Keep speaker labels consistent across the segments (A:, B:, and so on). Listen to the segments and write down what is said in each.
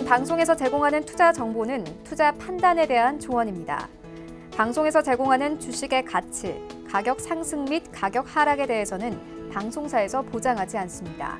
A: 방송에서 제공하는 투자 정보는 투자 판단에 대한 조언입니다. 방송에서 제공하는 주식의 가치, 가격 상승 및 가격 하락에 대해서는 방송사에서 보장하지 않습니다.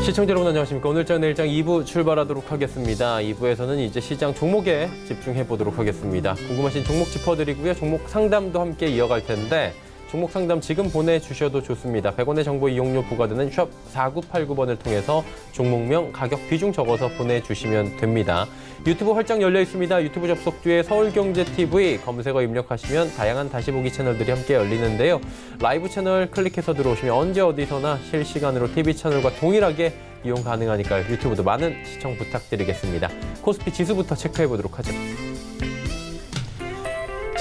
B: 시청자 여러분 안녕하십니까. 오늘장 내일장 2부 출발하도록 하겠습니다. 2부에서는 이제 시장 종목에 집중해 보도록 하겠습니다. 궁금하신 종목 짚어드리고요. 종목 상담도 함께 이어갈 텐데 종목 상담 지금 보내주셔도 좋습니다. 100원의 정보 이용료 부과되는 샵 4989번을 통해서 종목명, 가격, 비중 적어서 보내주시면 됩니다. 유튜브 활짝 열려 있습니다. 유튜브 접속 뒤에 서울경제TV 검색어 입력하시면 다양한 다시보기 채널들이 함께 열리는데요. 라이브 채널 클릭해서 들어오시면 언제 어디서나 실시간으로 TV 채널과 동일하게 이용 가능하니까요. 유튜브도 많은 시청 부탁드리겠습니다. 코스피 지수부터 체크해 보도록 하죠.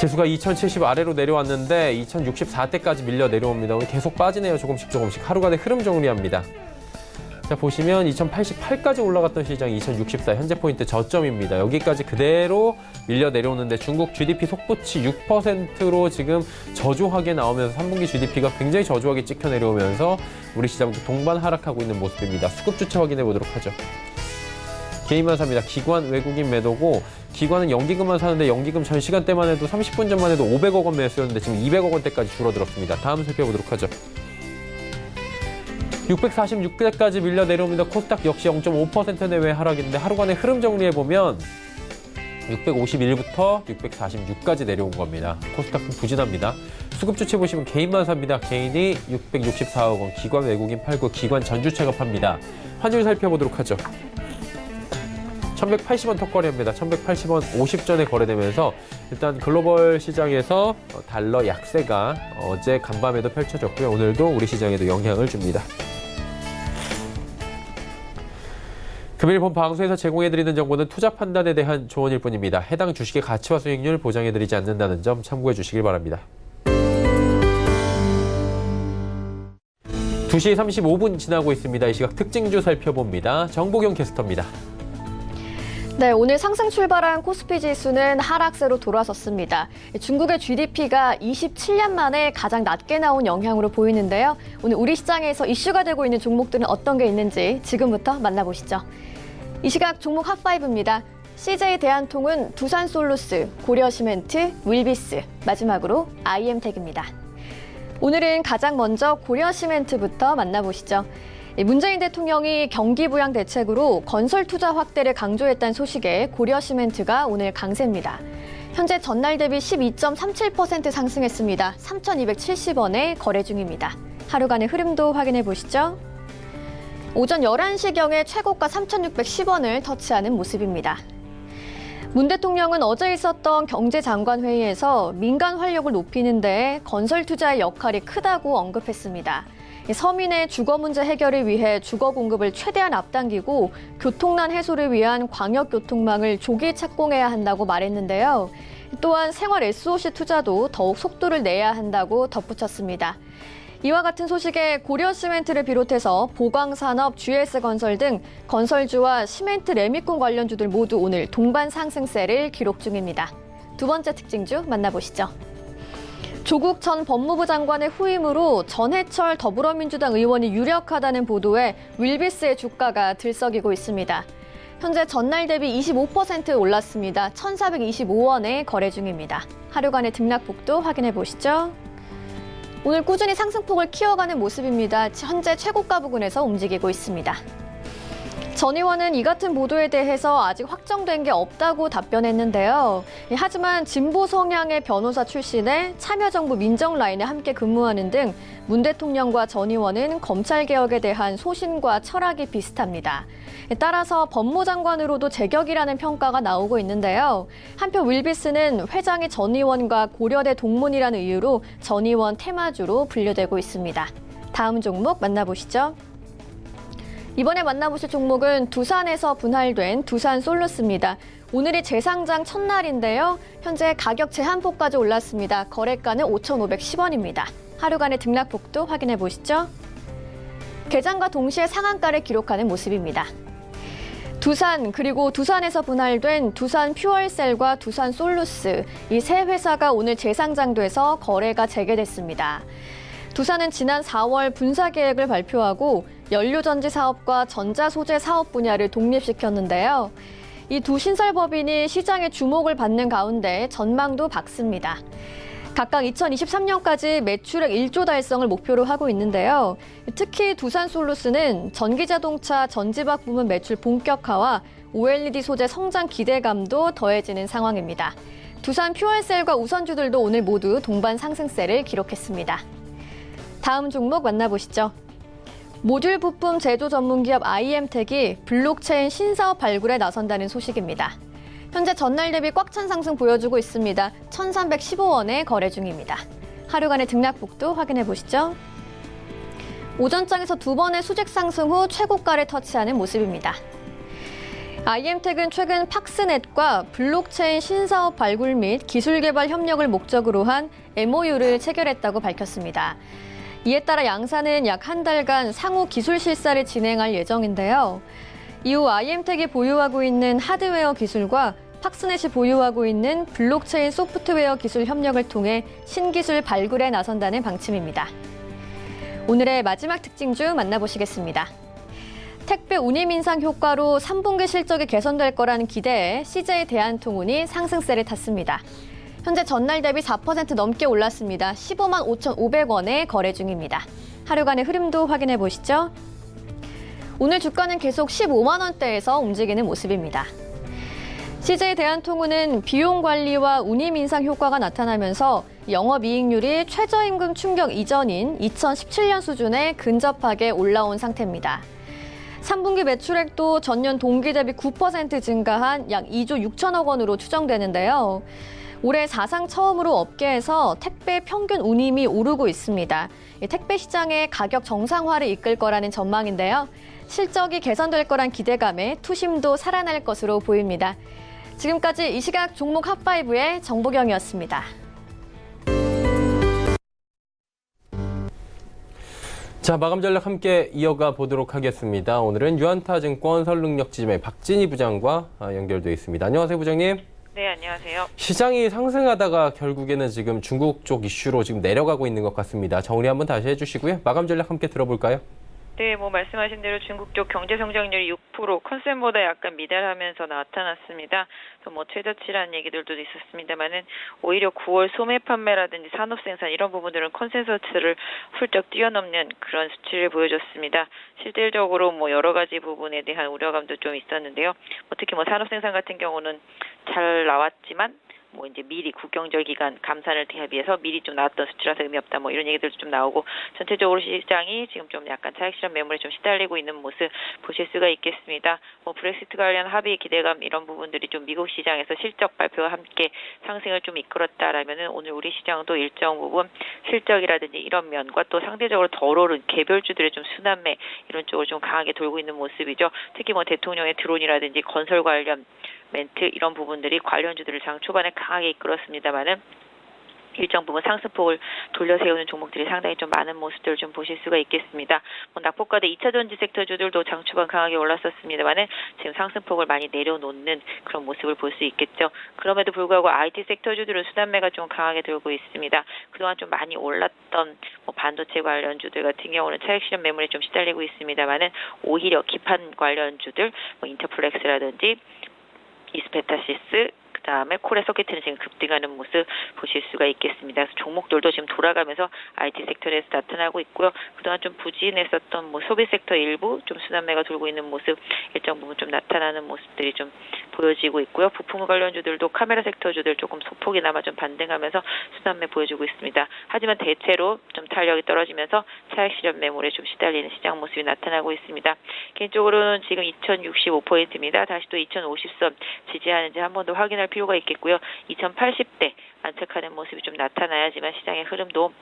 B: 지수가 2070 아래로 내려왔는데 2064대까지 밀려 내려옵니다. 오늘 계속 빠지네요. 조금씩 하루간의 흐름 정리합니다. 자, 보시면 2088까지 올라갔던 시장 2064 현재 포인트 저점입니다. 여기까지 그대로 밀려 내려오는데 중국 GDP 속보치 6%로 지금 저조하게 나오면서 3분기 GDP가 굉장히 저조하게 찍혀 내려오면서 우리 시장도 동반 하락하고 있는 모습입니다. 수급 주체 확인해 보도록 하죠. 개인만 삽니다. 기관 외국인 매도고 기관은 연기금만 사는데 연기금 전 시간대만 해도 30분 전만 해도 500억 원 매수였는데 지금 200억 원대까지 줄어들었습니다. 다음 살펴보도록 하죠. 646대까지 밀려 내려옵니다. 코스닥 역시 0.5% 내외 하락인데 하루간의 흐름 정리해보면 651부터 646까지 내려온 겁니다. 코스닥은 부진합니다. 수급 주체 보시면 개인만 삽니다. 개인이 664억 원, 기관 외국인 팔고 기관 전주체가 팝니다. 환율 살펴보도록 하죠. 1180원 턱걸이합니다. 1180원 50전에 거래되면서 일단 글로벌 시장에서 달러 약세가 어제 간밤에도 펼쳐졌고요. 오늘도 우리 시장에도 영향을 줍니다. 금일 본 방송에서 제공해드리는 정보는 투자 판단에 대한 조언일 뿐입니다. 해당 주식의 가치와 수익률 보장해드리지 않는다는 점 참고해 주시길 바랍니다. 2시 35분 지나고 있습니다. 이 시각 특징주 살펴봅니다. 정보경 캐스터입니다.
C: 네, 오늘 상승 출발한 코스피 지수는 하락세로 돌아섰습니다. 중국의 GDP가 27년 만에 가장 낮게 나온 영향으로 보이는데요. 오늘 우리 시장에서 이슈가 되고 있는 종목들은 어떤 게 있는지 지금부터 만나보시죠. 이 시각 종목 핫5입니다. CJ 대한통운, 두산솔루스, 고려시멘트, 윌비스, 마지막으로 IM텍입니다. 오늘은 가장 먼저 고려시멘트부터 만나보시죠. 문재인 대통령이 경기 부양 대책으로 건설 투자 확대를 강조했다는 소식에 고려시멘트가 오늘 강세입니다. 현재 전날 대비 12.37% 상승했습니다. 3,270원에 거래 중입니다. 하루간의 흐름도 확인해 보시죠. 오전 11시경에 최고가 3,610원을 터치하는 모습입니다. 문 대통령은 어제 있었던 경제장관 회의에서 민간 활력을 높이는 데 건설 투자의 역할이 크다고 언급했습니다. 서민의 주거 문제 해결을 위해 주거 공급을 최대한 앞당기고 교통난 해소를 위한 광역교통망을 조기 착공해야 한다고 말했는데요. 또한 생활 SOC 투자도 더욱 속도를 내야 한다고 덧붙였습니다. 이와 같은 소식에 고려시멘트를 비롯해서 보광산업, GS건설 등 건설주와 시멘트 레미콘 관련주들 모두 오늘 동반 상승세를 기록 중입니다. 두 번째 특징주 만나보시죠. 조국 전 법무부 장관의 후임으로 전해철 더불어민주당 의원이 유력하다는 보도에 윌비스의 주가가 들썩이고 있습니다. 현재 전날 대비 25% 올랐습니다. 1,425원에 거래 중입니다. 하루간의 등락폭도 확인해 보시죠. 오늘 꾸준히 상승폭을 키워가는 모습입니다. 현재 최고가 부근에서 움직이고 있습니다. 전 의원은 이 같은 보도에 대해서 아직 확정된 게 없다고 답변했는데요. 하지만 진보 성향의 변호사 출신의 참여정부 민정라인에 함께 근무하는 등 문 대통령과 전 의원은 검찰개혁에 대한 소신과 철학이 비슷합니다. 따라서 법무장관으로도 제격이라는 평가가 나오고 있는데요. 한편 윌비스는 회장이 전 의원과 고려대 동문이라는 이유로 전 의원 테마주로 분류되고 있습니다. 다음 종목 만나보시죠. 이번에 만나보실 종목은 두산에서 분할된 두산솔루스입니다. 오늘이 재상장 첫날인데요. 현재 가격 제한폭까지 올랐습니다. 거래가는 5,510원입니다. 하루간의 등락폭도 확인해 보시죠. 개장과 동시에 상한가를 기록하는 모습입니다. 두산 그리고 두산에서 분할된 두산 퓨얼셀과 두산솔루스 이 세 회사가 오늘 재상장돼서 거래가 재개됐습니다. 두산은 지난 4월 분사 계획을 발표하고 연료전지 사업과 전자소재 사업 분야를 독립시켰는데요. 이 두 신설법인이 시장의 주목을 받는 가운데 전망도 밝습니다. 각각 2023년까지 매출액 1조 달성을 목표로 하고 있는데요. 특히 두산솔루스는 전기자동차 전지박 부문 매출 본격화와 OLED 소재 성장 기대감도 더해지는 상황입니다. 두산 퓨얼셀과 우선주들도 오늘 모두 동반 상승세를 기록했습니다. 다음 종목 만나보시죠. 모듈 부품 제조 전문기업 IM텍이 블록체인 신사업 발굴에 나선다는 소식입니다. 현재 전날 대비 꽉 찬 상승 보여주고 있습니다. 1,315원에 거래 중입니다. 하루간의 등락폭도 확인해 보시죠. 오전장에서 두 번의 수직 상승 후 최고가를 터치하는 모습입니다. IM텍은 최근 팍스넷과 블록체인 신사업 발굴 및 기술 개발 협력을 목적으로 한 MOU를 체결했다고 밝혔습니다. 이에 따라 양사는 약 한 달간 상호 기술 실사를 진행할 예정인데요. 이후 IM텍이 보유하고 있는 하드웨어 기술과 팍스넷이 보유하고 있는 블록체인 소프트웨어 기술 협력을 통해 신기술 발굴에 나선다는 방침입니다. 오늘의 마지막 특징주 만나보시겠습니다. 택배 운임 인상 효과로 3분기 실적이 개선될 거라는 기대에 CJ 대한통운이 상승세를 탔습니다. 현재 전날 대비 4% 넘게 올랐습니다. 15만 5,500원에 거래 중입니다. 하루간의 흐름도 확인해 보시죠. 오늘 주가는 계속 15만 원대에서 움직이는 모습입니다. CJ 대한통운은 비용 관리와 운임 인상 효과가 나타나면서 영업이익률이 최저임금 충격 이전인 2017년 수준에 근접하게 올라온 상태입니다. 3분기 매출액도 전년 동기 대비 9% 증가한 약 2조 6천억 원으로 추정되는데요. 올해 사상 처음으로 업계에서 택배 평균 운임이 오르고 있습니다. 택배 시장의 가격 정상화를 이끌 거라는 전망인데요. 실적이 개선될 거란 기대감에 투심도 살아날 것으로 보입니다. 지금까지 이 시각 종목 핫5의 정보경이었습니다.
B: 자, 마감 전략 함께 이어가 보도록 하겠습니다. 오늘은 유한타증권 설능력지점의 박진희 부장과 연결되어 있습니다. 안녕하세요, 부장님.
D: 네, 안녕하세요.
B: 시장이 상승하다가 결국에는 지금 중국 쪽 이슈로 지금 내려가고 있는 것 같습니다. 정리 한번 다시 해주시고요. 마감 전략 함께 들어볼까요?
D: 네, 말씀하신 대로 중국 쪽 경제 성장률이 6% 컨센보다 약간 미달하면서 나타났습니다. 그래서 최저치라는 얘기들도 있었습니다만은 오히려 9월 소매 판매라든지 산업 생산 이런 부분들은 컨센서스를 훌쩍 뛰어넘는 그런 수치를 보여줬습니다. 실질적으로 여러 가지 부분에 대한 우려감도 좀 있었는데요. 특히 산업 생산 같은 경우는 잘 나왔지만 이제 미리 국경절 기간 감산을 대비해서 미리 좀 나왔던 수치라서 의미 없다 이런 얘기들도 좀 나오고 전체적으로 시장이 지금 좀 약간 차익 실현 매물에 좀 시달리고 있는 모습 보실 수가 있겠습니다. 브렉시트 관련 합의 기대감 이런 부분들이 좀 미국 시장에서 실적 발표와 함께 상승을 좀 이끌었다라면은 오늘 우리 시장도 일정 부분 실적이라든지 이런 면과 또 상대적으로 덜 오른 개별주들의 좀 순환매 이런 쪽으로 좀 강하게 돌고 있는 모습이죠. 특히 대통령의 드론이라든지 건설 관련 멘트 이런 부분들이 관련주들을 장 초반에 강하게 이끌었습니다만은 일정 부분 상승폭을 돌려세우는 종목들이 상당히 좀 많은 모습들을 좀 보실 수가 있겠습니다. 낙폭과대 2차 전지 섹터주들도 장 초반 강하게 올랐었습니다만은 지금 상승폭을 많이 내려놓는 그런 모습을 볼 수 있겠죠. 그럼에도 불구하고 IT 섹터주들은 수단매가 좀 강하게 들고 있습니다. 그동안 좀 많이 올랐던 반도체 관련주들 같은 경우는 차익 실현 매물에 좀 시달리고 있습니다만은 오히려 기판 관련주들 인터플렉스라든지 이스페타시스 그다음에 코레 서킷트는 지금 급등하는 모습 보실 수가 있겠습니다. 그래서 종목들도 지금 돌아가면서 IT 섹터에서 나타나고 있고요. 그동안 좀 부진했었던 소비 섹터 일부 좀 순환매가 돌고 있는 모습 일정 부분 좀 나타나는 모습들이 좀 보여지고 있고요. 부품 관련주들도 카메라 섹터주들 조금 소폭이나마 좀 반등하면서 순환매 보여주고 있습니다. 하지만 대체로 좀 탄력이 떨어지면서 차익 실현 매물에 좀 시달리는 시장 모습이 나타나고 있습니다. 개인적으로는 지금 2065포인트입니다. 다시 또 2050선 지지하는지 한 번 더 확인할 필요가 있겠고요. 2080대 안착하는 모습이 좀 나타나야지만 시장의 흐름도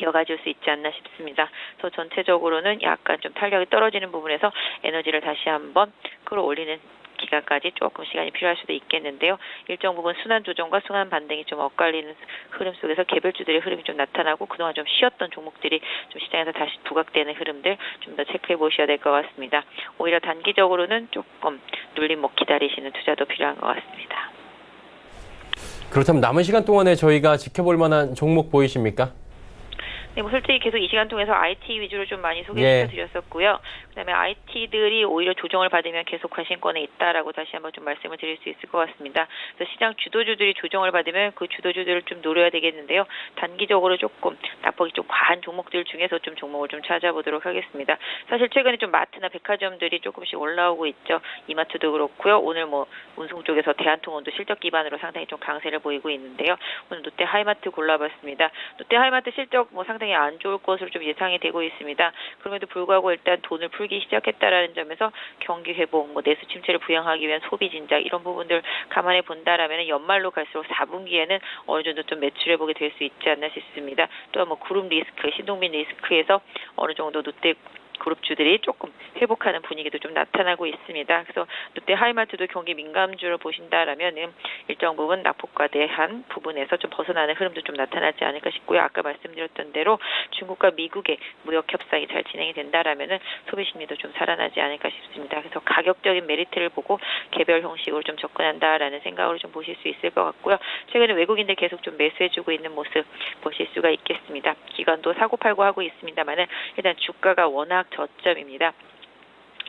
D: 이어가질 수 있지 않나 싶습니다. 그래서 전체적으로는 약간 좀 탄력이 떨어지는 부분에서 에너지를 다시 한번 끌어올리는 기간까지 조금 시간이 필요할 수도 있겠는데요. 일정 부분 순환 조정과 순환 반등이 좀 엇갈리는 흐름 속에서 개별주들의 흐름이 좀 나타나고 그동안 좀 쉬었던 종목들이 좀 시장에서 다시 부각되는 흐름들 좀 더 체크해 보셔야 될 것 같습니다. 오히려 단기적으로는 조금 눌림목 기다리시는 투자도 필요한 것 같습니다.
B: 그렇다면 남은 시간 동안에 저희가 지켜볼 만한 종목 보이십니까?
D: 네, 뭐 솔직히 계속 이 시간 통해서 IT 위주로 좀 많이 소개시켜드렸었고요. 그다음에 IT들이 오히려 조정을 받으면 계속 관심권에 있다라고 다시 한번 좀 말씀을 드릴 수 있을 것 같습니다. 그래서 시장 주도주들이 조정을 받으면 그 주도주들을 좀 노려야 되겠는데요. 단기적으로 조금 낙폭이 좀 과한 종목들 중에서 좀 종목을 좀 찾아보도록 하겠습니다. 사실 최근에 좀 마트나 백화점들이 조금씩 올라오고 있죠. 이마트도 그렇고요. 오늘 뭐 운송 쪽에서 대한통운도 실적 기반으로 상당히 좀 강세를 보이고 있는데요. 오늘 롯데 하이마트 골라봤습니다. 롯데 하이마트 실적 뭐 상당히 안 좋을 것으로 좀 예상이 되고 있습니다. 그럼에도 불구하고 일단 돈을 풀기 시작했다라는 점에서 경기 회복, 뭐 내수 침체를 부양하기 위한 소비 진작 이런 부분들 감안해 본다라면 연말로 갈수록 4분기에는 어느 정도 좀 매출 회복이 될 수 있지 않나 싶습니다. 또한 뭐 그룹 리스크, 신동빈 리스크에서 어느 정도 롯데 그룹주들이 조금 회복하는 분위기도 좀 나타나고 있습니다. 그래서 롯데 하이마트도 경기 민감주를 보신다라면은 일정 부분 낙폭과 대한 부분에서 좀 벗어나는 흐름도 좀 나타나지 않을까 싶고요. 아까 말씀드렸던 대로 중국과 미국의 무역 협상이 잘 진행이 된다라면은 소비 심리도 좀 살아나지 않을까 싶습니다. 그래서 가격적인 메리트를 보고 개별 형식으로 좀 접근한다라는 생각으로 좀 보실 수 있을 것 같고요. 최근에 외국인들 계속 좀 매수해주고 있는 모습 보실 수가 있겠습니다. 기관도 사고팔고 하고 있습니다만은 일단 주가가 워낙 저점입니다.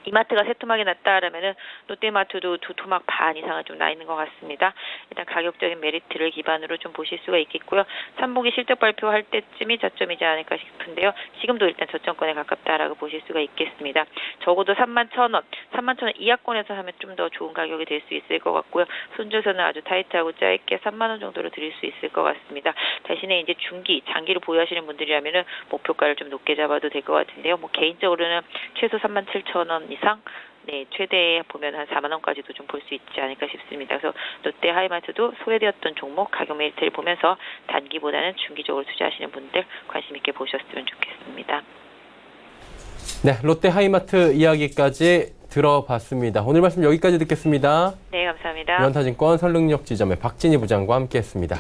D: 이마트가 세 토막이 났다라면은 롯데마트도 두 토막 반 이상은 좀 나 있는 것 같습니다. 일단 가격적인 메리트를 기반으로 좀 보실 수가 있겠고요. 3분기 실적 발표할 때쯤이 저점이지 않을까 싶은데요. 지금도 일단 저점권에 가깝다라고 보실 수가 있겠습니다. 적어도 31,000원, 31,000원 이하권에서 하면 좀 더 좋은 가격이 될 수 있을 것 같고요. 손절선은 아주 타이트하고 짧게 3만 원 정도로 드릴 수 있을 것 같습니다. 대신에 이제 중기, 장기로 보유하시는 분들이라면은 목표가를 좀 높게 잡아도 될 것 같은데요. 뭐 개인적으로는 최소 37,000원 이상, 네, 최대 보면 한 4만 원까지도 좀 볼 수 있지 않을까 싶습니다. 그래서 롯데 하이마트도 소외되었던 종목 가격 메리트를 보면서 단기보다는 중기적으로 투자하시는 분들 관심 있게 보셨으면 좋겠습니다.
B: 네, 롯데 하이마트 이야기까지 들어봤습니다. 오늘 말씀 여기까지 듣겠습니다.
D: 네, 감사합니다.
B: 유한타증권 설릉역 지점의 박진희 부장과 함께했습니다.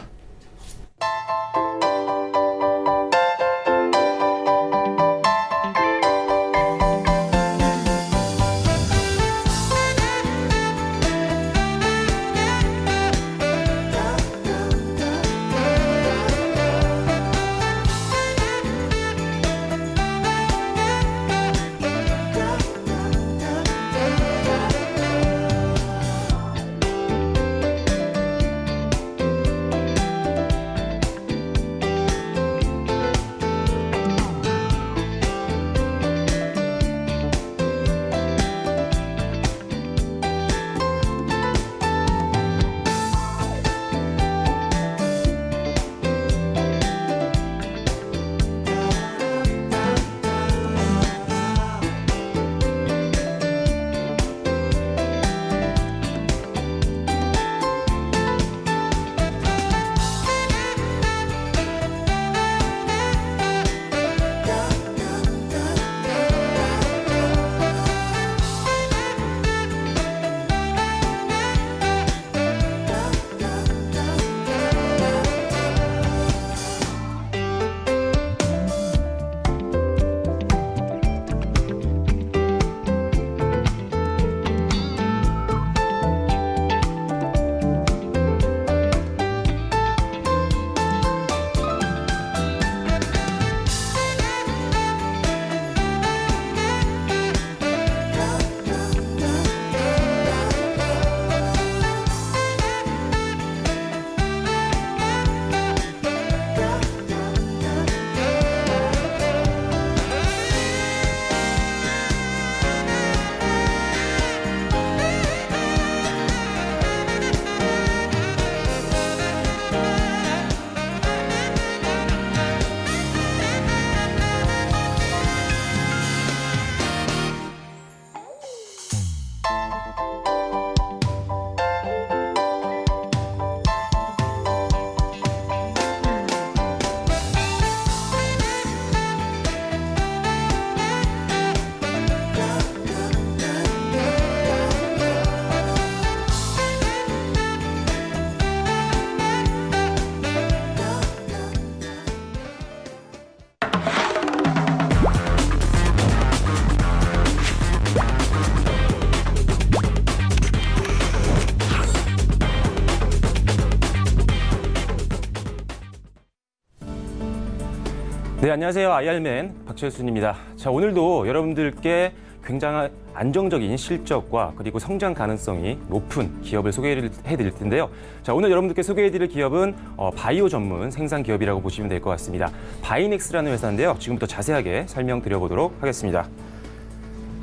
E: 네, 안녕하세요. IR맨 박철순입니다. 자, 오늘도 여러분들께 굉장히 안정적인 실적과 그리고 성장 가능성이 높은 기업을 소개해드릴 텐데요. 자, 오늘 여러분들께 소개해드릴 기업은 바이오 전문 생산 기업이라고 보시면 될 것 같습니다. 바이넥스라는 회사인데요. 지금부터 자세하게 설명드려보도록 하겠습니다.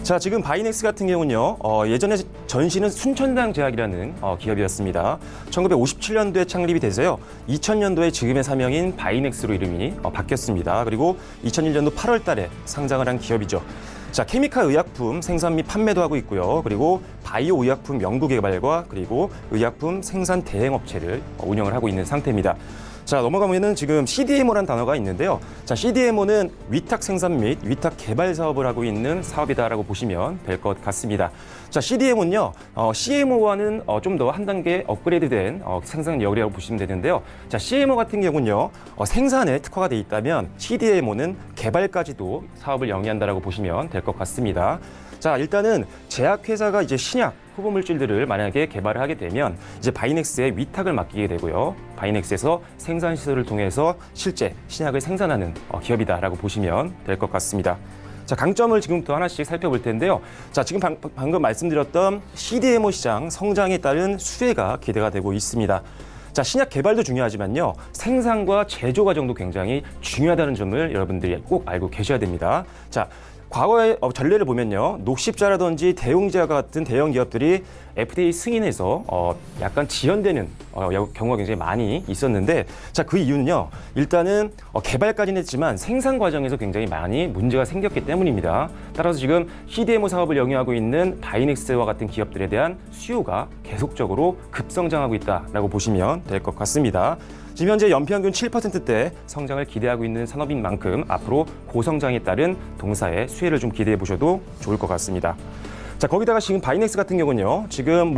E: 자, 지금 바이넥스 같은 경우는요, 예전에 전신은 순천당 제약이라는 기업이었습니다. 1957년도에 창립이 돼서요, 2000년도에 지금의 사명인 바이넥스로 이름이 바뀌었습니다. 그리고 2001년도 8월 달에 상장을 한 기업이죠. 자, 케미칼 의약품 생산 및 판매도 하고 있고요. 그리고 바이오 의약품 연구 개발과 그리고 의약품 생산 대행 업체를 운영을 하고 있는 상태입니다. 자, 넘어가면은 지금 CDMO라는 단어가 있는데요. 자, CDMO는 위탁 생산 및 위탁 개발 사업을 하고 있는 사업이다라고 보시면 될 것 같습니다. 자, CDMO는요, CMO와는 좀 더 한 단계 업그레이드된 생산력이라고 보시면 되는데요. 자, CMO 같은 경우는요, 생산에 특화가 돼 있다면 CDMO는 개발까지도 사업을 영위한다라고 보시면 될 것 같습니다. 자, 일단은 제약회사가 이제 신약 후보 물질들을 만약에 개발을 하게 되면 이제 바이넥스에 위탁을 맡기게 되고요. 바이넥스에서 생산 시설을 통해서 실제 신약을 생산하는 기업이다라고 보시면 될 것 같습니다. 자, 강점을 지금부터 하나씩 살펴볼 텐데요. 자, 지금 방금 말씀드렸던 CDMO 시장 성장에 따른 수혜가 기대가 되고 있습니다. 자, 신약 개발도 중요하지만요, 생산과 제조 과정도 굉장히 중요하다는 점을 여러분들이 꼭 알고 계셔야 됩니다. 자, 과거의 전례를 보면요, 녹십자라든지 대웅제약과 같은 대형 기업들이 FDA 승인해서 약간 지연되는 경우가 굉장히 많이 있었는데, 자, 그 이유는요, 일단은 개발까지는 했지만 생산 과정에서 굉장히 많이 문제가 생겼기 때문입니다. 따라서 지금 CDMO 사업을 영위하고 있는 바이넥스와 같은 기업들에 대한 수요가 계속적으로 급성장하고 있다라고 보시면 될 것 같습니다. 지금 현재 연평균 7%대 성장을 기대하고 있는 산업인 만큼 앞으로 고성장에 따른 동사의 수혜를 좀 기대해 보셔도 좋을 것 같습니다. 자, 거기다가 지금 바이넥스 같은 경우는요, 지금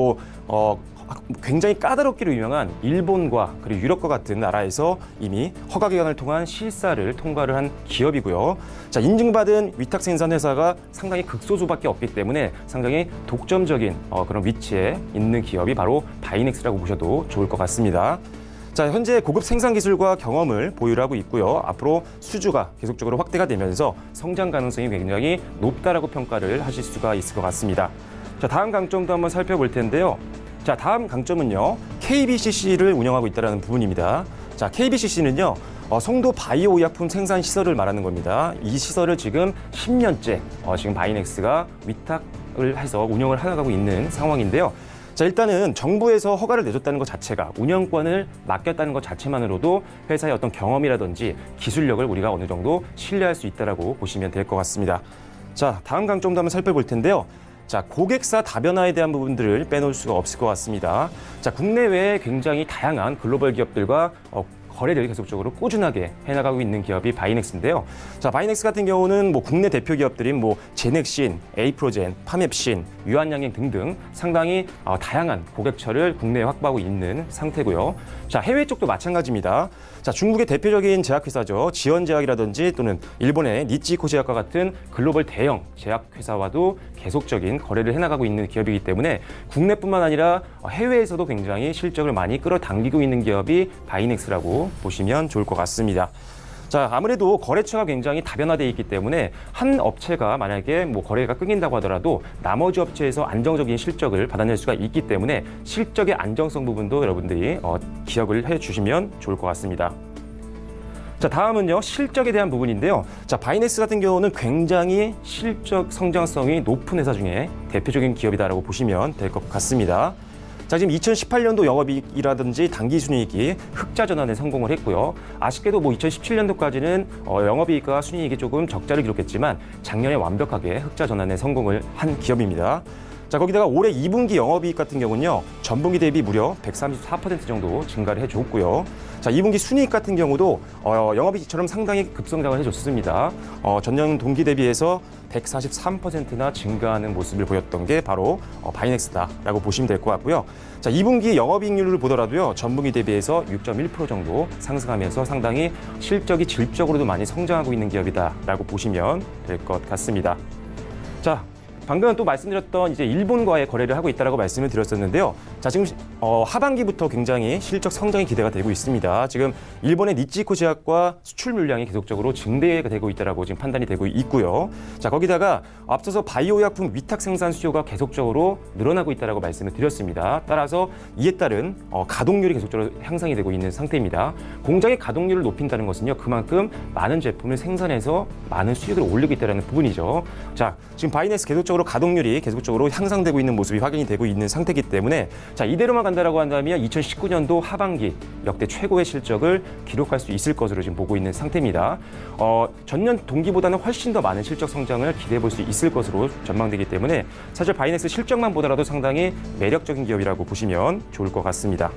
E: 굉장히 까다롭기로 유명한 일본과 그리고 유럽과 같은 나라에서 이미 허가 기관을 통한 실사를 통과를 한 기업이고요. 자, 인증받은 위탁 생산 회사가 상당히 극소수밖에 없기 때문에 상당히 독점적인 그런 위치에 있는 기업이 바로 바이넥스라고 보셔도 좋을 것 같습니다. 자, 현재 고급 생산 기술과 경험을 보유를 하고 있고요. 앞으로 수주가 계속적으로 확대가 되면서 성장 가능성이 굉장히 높다라고 평가를 하실 수가 있을 것 같습니다. 자, 다음 강점도 한번 살펴볼 텐데요. 자, 다음 강점은요, KBCC를 운영하고 있다는 부분입니다. 자, KBCC는요, 송도 바이오 의약품 생산 시설을 말하는 겁니다. 이 시설을 지금 10년째 지금 바이넥스가 위탁을 해서 운영을 해나가고 있는 상황인데요. 자, 일단은 정부에서 허가를 내줬다는 것 자체가, 운영권을 맡겼다는 것 자체만으로도 회사의 어떤 경험이라든지 기술력을 우리가 어느 정도 신뢰할 수 있다라고 보시면 될 것 같습니다. 자, 다음 강점도 한번 살펴볼 텐데요. 자, 고객사 다변화에 대한 부분들을 빼놓을 수가 없을 것 같습니다. 자, 국내외에 굉장히 다양한 글로벌 기업들과 거래를 계속적으로 꾸준하게 해나가고 있는 기업이 바이넥스인데요. 자, 바이넥스 같은 경우는 국내 대표 기업들인 제넥신, 에이프로젠, 파맵신, 유한양행 등등 상당히 다양한 고객처를 국내에 확보하고 있는 상태고요. 자, 해외 쪽도 마찬가지입니다. 자, 중국의 대표적인 제약회사죠. 지원제약이라든지 또는 일본의 니치코 제약과 같은 글로벌 대형 제약회사와도 계속적인 거래를 해나가고 있는 기업이기 때문에 국내뿐만 아니라 해외에서도 굉장히 실적을 많이 끌어당기고 있는 기업이 바이넥스라고 보시면 좋을 것 같습니다. 자, 아무래도 거래처가 굉장히 다변화되어 있기 때문에 한 업체가 만약에 거래가 끊긴다고 하더라도 나머지 업체에서 안정적인 실적을 받아낼 수가 있기 때문에 실적의 안정성 부분도 여러분들이 기억을 해주시면 좋을 것 같습니다. 자, 다음은요, 실적에 대한 부분인데요. 자, 바이넥스 같은 경우는 굉장히 실적 성장성이 높은 회사 중에 대표적인 기업이다라고 보시면 될 것 같습니다. 자, 지금 2018년도 영업이익이라든지 당기순이익이 흑자 전환에 성공을 했고요. 아쉽게도 2017년도까지는 영업이익과 순이익이 조금 적자를 기록했지만 작년에 완벽하게 흑자 전환에 성공을 한 기업입니다. 자, 거기다가 올해 2분기 영업이익 같은 경우는요, 전분기 대비 무려 134% 정도 증가를 해줬고요. 자, 2분기 순이익 같은 경우도 영업이익처럼 상당히 급성장을 해줬습니다. 전년 동기 대비해서 143%나 증가하는 모습을 보였던 게 바로 바이넥스다라고 보시면 될 것 같고요. 자, 2분기 영업이익률을 보더라도요, 전분기 대비해서 6.1% 정도 상승하면서 상당히 실적이 질적으로도 많이 성장하고 있는 기업이다라고 보시면 될 것 같습니다. 자, 방금 또 말씀드렸던 이제 일본과의 거래를 하고 있다라고 말씀을 드렸었는데요. 자, 지금 하반기부터 굉장히 실적 성장이 기대가 되고 있습니다. 지금 일본의 니치코 제약과 수출 물량이 계속적으로 증대가 되고 있다라고 지금 판단이 되고 있고요. 자, 거기다가 앞서서 바이오 약품 위탁 생산 수요가 계속적으로 늘어나고 있다라고 말씀을 드렸습니다. 따라서 이에 따른 가동률이 계속적으로 향상이 되고 있는 상태입니다. 공장의 가동률을 높인다는 것은요, 그만큼 많은 제품을 생산해서 많은 수익을 올리고 있다는 부분이죠. 자, 지금 바이넥스 계속적으로 가동률이 계속적으로 향상되고 있는 모습이 확인이 되고 있는 상태이기 때문에 자, 이대로만 간다라고 한다면 2019년도 하반기 역대 최고의 실적을 기록할 수 있을 것으로 지금 보고 있는 상태입니다. 전년 동기보다는 훨씬 더 많은 실적 성장을 기대해 볼 수 있을 것으로 전망되기 때문에 사실 바이넥스 실적만 보더라도 상당히 매력적인 기업이라고 보시면 좋을 것 같습니다.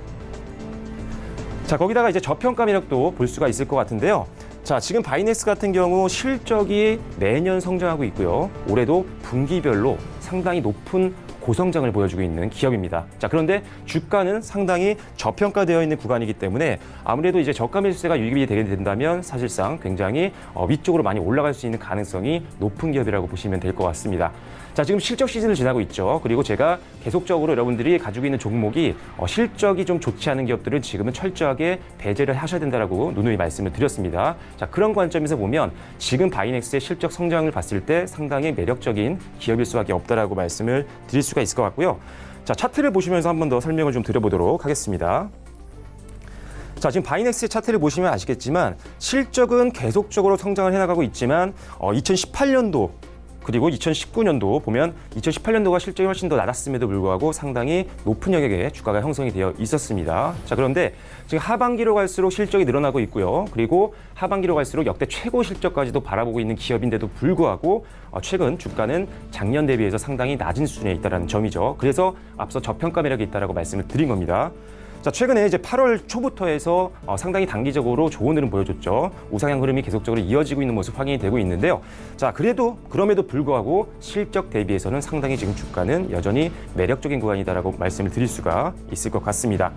E: 자, 거기다가 이제 저평가 매력도 볼 수가 있을 것 같은데요. 자, 지금 바이넥스 같은 경우 실적이 매년 성장하고 있고요. 올해도 분기별로 상당히 높은 고성장을 보여주고 있는 기업입니다. 자, 그런데 주가는 상당히 저평가되어 있는 구간이기 때문에 아무래도 이제 저가 매수세가 유입이 되게 된다면 사실상 굉장히 위쪽으로 많이 올라갈 수 있는 가능성이 높은 기업이라고 보시면 될 것 같습니다. 자, 지금 실적 시즌을 지나고 있죠. 그리고 제가 계속적으로 여러분들이 가지고 있는 종목이 실적이 좀 좋지 않은 기업들은 지금은 철저하게 배제를 하셔야 된다라고 누누이 말씀을 드렸습니다. 자, 그런 관점에서 보면 지금 바이넥스의 실적 성장을 봤을 때 상당히 매력적인 기업일 수밖에 없다라고 말씀을 드릴 수가 있을 것 같고요. 자, 차트를 보시면서 한 번 더 설명을 좀 드려보도록 하겠습니다. 자, 지금 바이넥스의 차트를 보시면 아시겠지만 실적은 계속적으로 성장을 해나가고 있지만 2018년도 그리고 2019년도 보면 2018년도가 실적이 훨씬 더 낮았음에도 불구하고 상당히 높은 영역의 주가가 형성이 되어 있었습니다. 자, 그런데 지금 하반기로 갈수록 실적이 늘어나고 있고요. 그리고 하반기로 갈수록 역대 최고 실적까지도 바라보고 있는 기업인데도 불구하고 최근 주가는 작년 대비해서 상당히 낮은 수준에 있다는 점이죠. 그래서 앞서 저평가 매력이 있다라고 말씀을 드린 겁니다. 자, 최근에 이제 8월 초부터 해서 상당히 단기적으로 좋은 흐름 보여줬죠. 우상향 흐름이 계속적으로 이어지고 있는 모습 확인이 되고 있는데요. 자, 그럼에도 불구하고 실적 대비해서는 상당히 지금 주가는 여전히 매력적인 구간이다라고 말씀을 드릴 수가 있을 것 같습니다.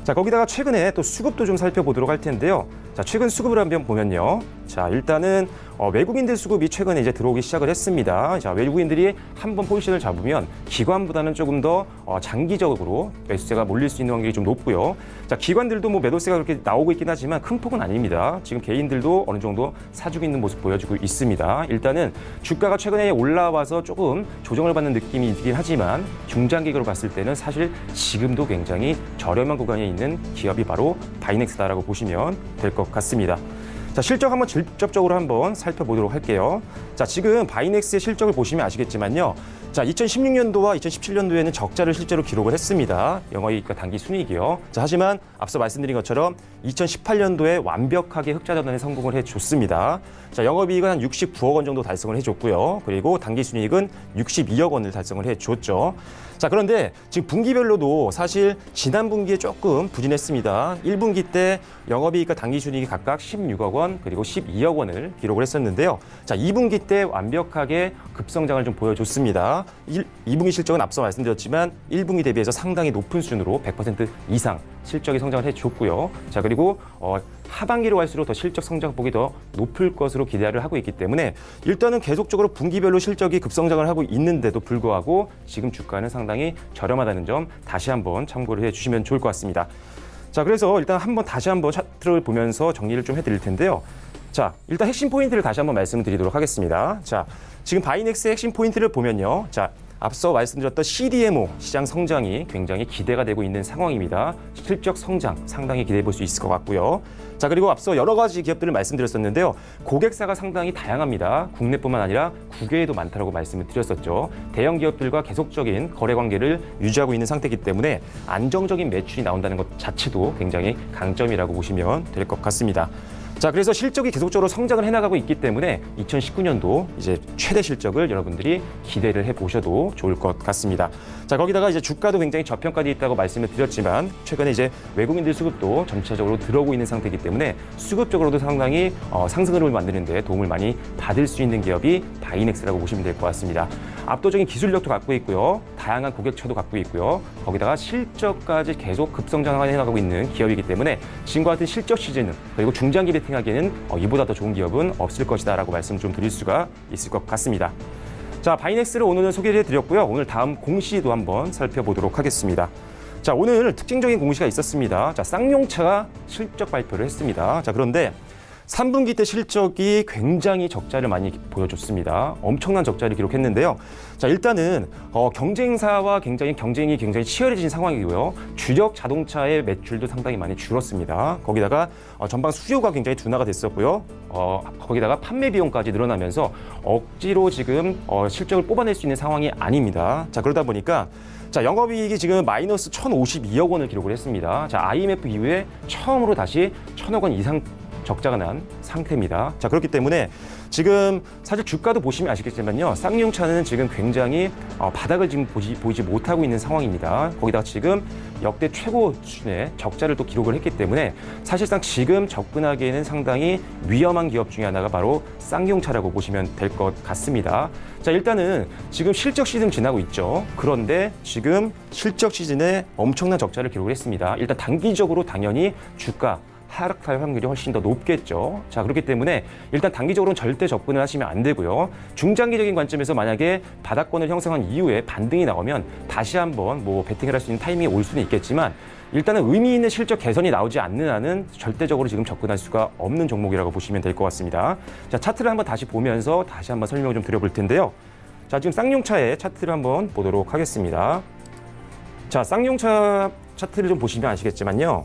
E: 자, 거기다가 최근에 또 수급도 좀 살펴보도록 할 텐데요. 자, 최근 수급을 한번 보면요. 자, 일단은 외국인들 수급이 최근에 이제 들어오기 시작을 했습니다. 자, 외국인들이 한번 포지션을 잡으면 기관보다는 조금 더 장기적으로 매수세가 몰릴 수 있는 확률이 좀 높고요. 자, 기관들도 뭐 매도세가 그렇게 나오고 있긴 하지만 큰 폭은 아닙니다. 지금 개인들도 어느 정도 사주고 있는 모습 보여주고 있습니다. 일단은 주가가 최근에 올라와서 조금 조정을 받는 느낌이 있긴 하지만 중장기적으로 봤을 때는 사실 지금도 굉장히 저렴한 구간에 있는 기업이 바로 바이넥스다라고 보시면 될 것 같습니다. 자, 실적 한번 직접적으로 한번 살펴보도록 할게요. 자, 지금 바이넥스의 실적을 보시면 아시겠지만요. 자, 2016년도와 2017년도에는 적자를 실제로 기록을 했습니다. 영업이익과 단기 순이익이요. 자, 하지만 앞서 말씀드린 것처럼 2018년도에 완벽하게 흑자 전환에 성공을 해줬습니다. 자, 영업이익은 한 69억 원 정도 달성을 해줬고요. 그리고 단기 순이익은 62억 원을 달성을 해줬죠. 자, 그런데 지금 분기별로도 사실 지난 분기에 조금 부진했습니다. 1분기 때 영업이익과 당기순이익이 각각 16억 원 그리고 12억 원을 기록을 했었는데요. 자, 2분기 때 완벽하게 급성장을 좀 보여줬습니다. 2분기 실적은 앞서 말씀드렸지만 1분기 대비해서 상당히 높은 수준으로 100% 이상 실적이 성장을 해줬고요. 자, 그리고 하반기로 갈수록 더 실적 성장폭이 더 높을 것으로 기대를 하고 있기 때문에 일단은 계속적으로 분기별로 실적이 급성장을 하고 있는데도 불구하고 지금 주가는 상당히 저렴하다는 점 다시 한번 참고를 해주시면 좋을 것 같습니다. 자, 그래서 일단 다시 한번 차트를 보면서 정리를 좀 해드릴 텐데요. 자, 일단 핵심 포인트를 다시 한번 말씀드리도록 하겠습니다. 자, 지금 바이넥스의 핵심 포인트를 보면요. 자, 앞서 말씀드렸던 CDMO 시장 성장이 굉장히 기대가 되고 있는 상황입니다. 실적 성장 상당히 기대해 볼 수 있을 것 같고요. 자, 그리고 앞서 여러 가지 기업들을 말씀드렸었는데요. 고객사가 상당히 다양합니다. 국내뿐만 아니라 국외에도 많다고 말씀을 드렸었죠. 대형 기업들과 계속적인 거래 관계를 유지하고 있는 상태이기 때문에 안정적인 매출이 나온다는 것 자체도 굉장히 강점이라고 보시면 될 것 같습니다. 자, 그래서 실적이 계속적으로 성장을 해나가고 있기 때문에 2019년도 이제 최대 실적을 여러분들이 기대를 해보셔도 좋을 것 같습니다. 자, 거기다가 이제 주가도 굉장히 저평가되어 있다고 말씀을 드렸지만 최근에 이제 외국인들 수급도 점차적으로 들어오고 있는 상태이기 때문에 수급적으로도 상당히 상승 흐름을 만드는 데 도움을 많이 받을 수 있는 기업이 바이넥스라고 보시면 될 것 같습니다. 압도적인 기술력도 갖고 있고요. 다양한 고객처도 갖고 있고요. 거기다가 실적까지 계속 급성장을 해나가고 있는 기업이기 때문에 지금과 같은 실적 시즌은 그리고 중장기 베팅하기에는 이보다 더 좋은 기업은 없을 것이다 라고 말씀 좀 드릴 수가 있을 것 같습니다. 자, 바이넥스를 오늘은 소개를 해드렸고요. 오늘 다음 공시도 한번 살펴보도록 하겠습니다. 자, 오늘 특징적인 공시가 있었습니다. 자, 쌍용차가 실적 발표를 했습니다. 자, 그런데 3분기 때 실적이 굉장히 적자를 많이 보여줬습니다. 엄청난 적자를 기록했는데요. 자, 일단은 경쟁사와 경쟁이 굉장히 치열해진 상황이고요. 주력 자동차의 매출도 상당히 많이 줄었습니다. 거기다가 전방 수요가 굉장히 둔화가 됐었고요. 거기다가 판매 비용까지 늘어나면서 억지로 지금 실적을 뽑아낼 수 있는 상황이 아닙니다. 자, 그러다 보니까 자, 영업이익이 지금 마이너스 1,052억 원을 기록을 했습니다. 자, IMF 이후에 처음으로 다시 1,000억 원 이상 적자가 난 상태입니다. 자, 그렇기 때문에 지금 사실 주가도 보시면 아시겠지만요. 쌍용차는 지금 굉장히 바닥을 지금 보이지 못하고 있는 상황입니다. 거기다가 지금 역대 최고 수준의 적자를 또 기록을 했기 때문에 사실상 지금 접근하기에는 상당히 위험한 기업 중에 하나가 바로 쌍용차라고 보시면 될 것 같습니다. 자, 일단은 지금 실적 시즌 지나고 있죠. 그런데 지금 실적 시즌에 엄청난 적자를 기록을 했습니다. 일단 단기적으로 당연히 주가 하락할 확률이 훨씬 더 높겠죠. 자, 그렇기 때문에 일단 단기적으로는 절대 접근을 하시면 안 되고요. 중장기적인 관점에서 만약에 바닥권을 형성한 이후에 반등이 나오면 다시 한번 베팅을 할 수 있는 타이밍이 올 수는 있겠지만 일단은 의미 있는 실적 개선이 나오지 않는 한은 절대적으로 지금 접근할 수가 없는 종목이라고 보시면 될 것 같습니다. 자, 차트를 한번 다시 보면서 다시 한번 설명을 좀 드려볼 텐데요. 자, 지금 쌍용차의 차트를 한번 보도록 하겠습니다. 자, 쌍용차 차트를 좀 보시면 아시겠지만요.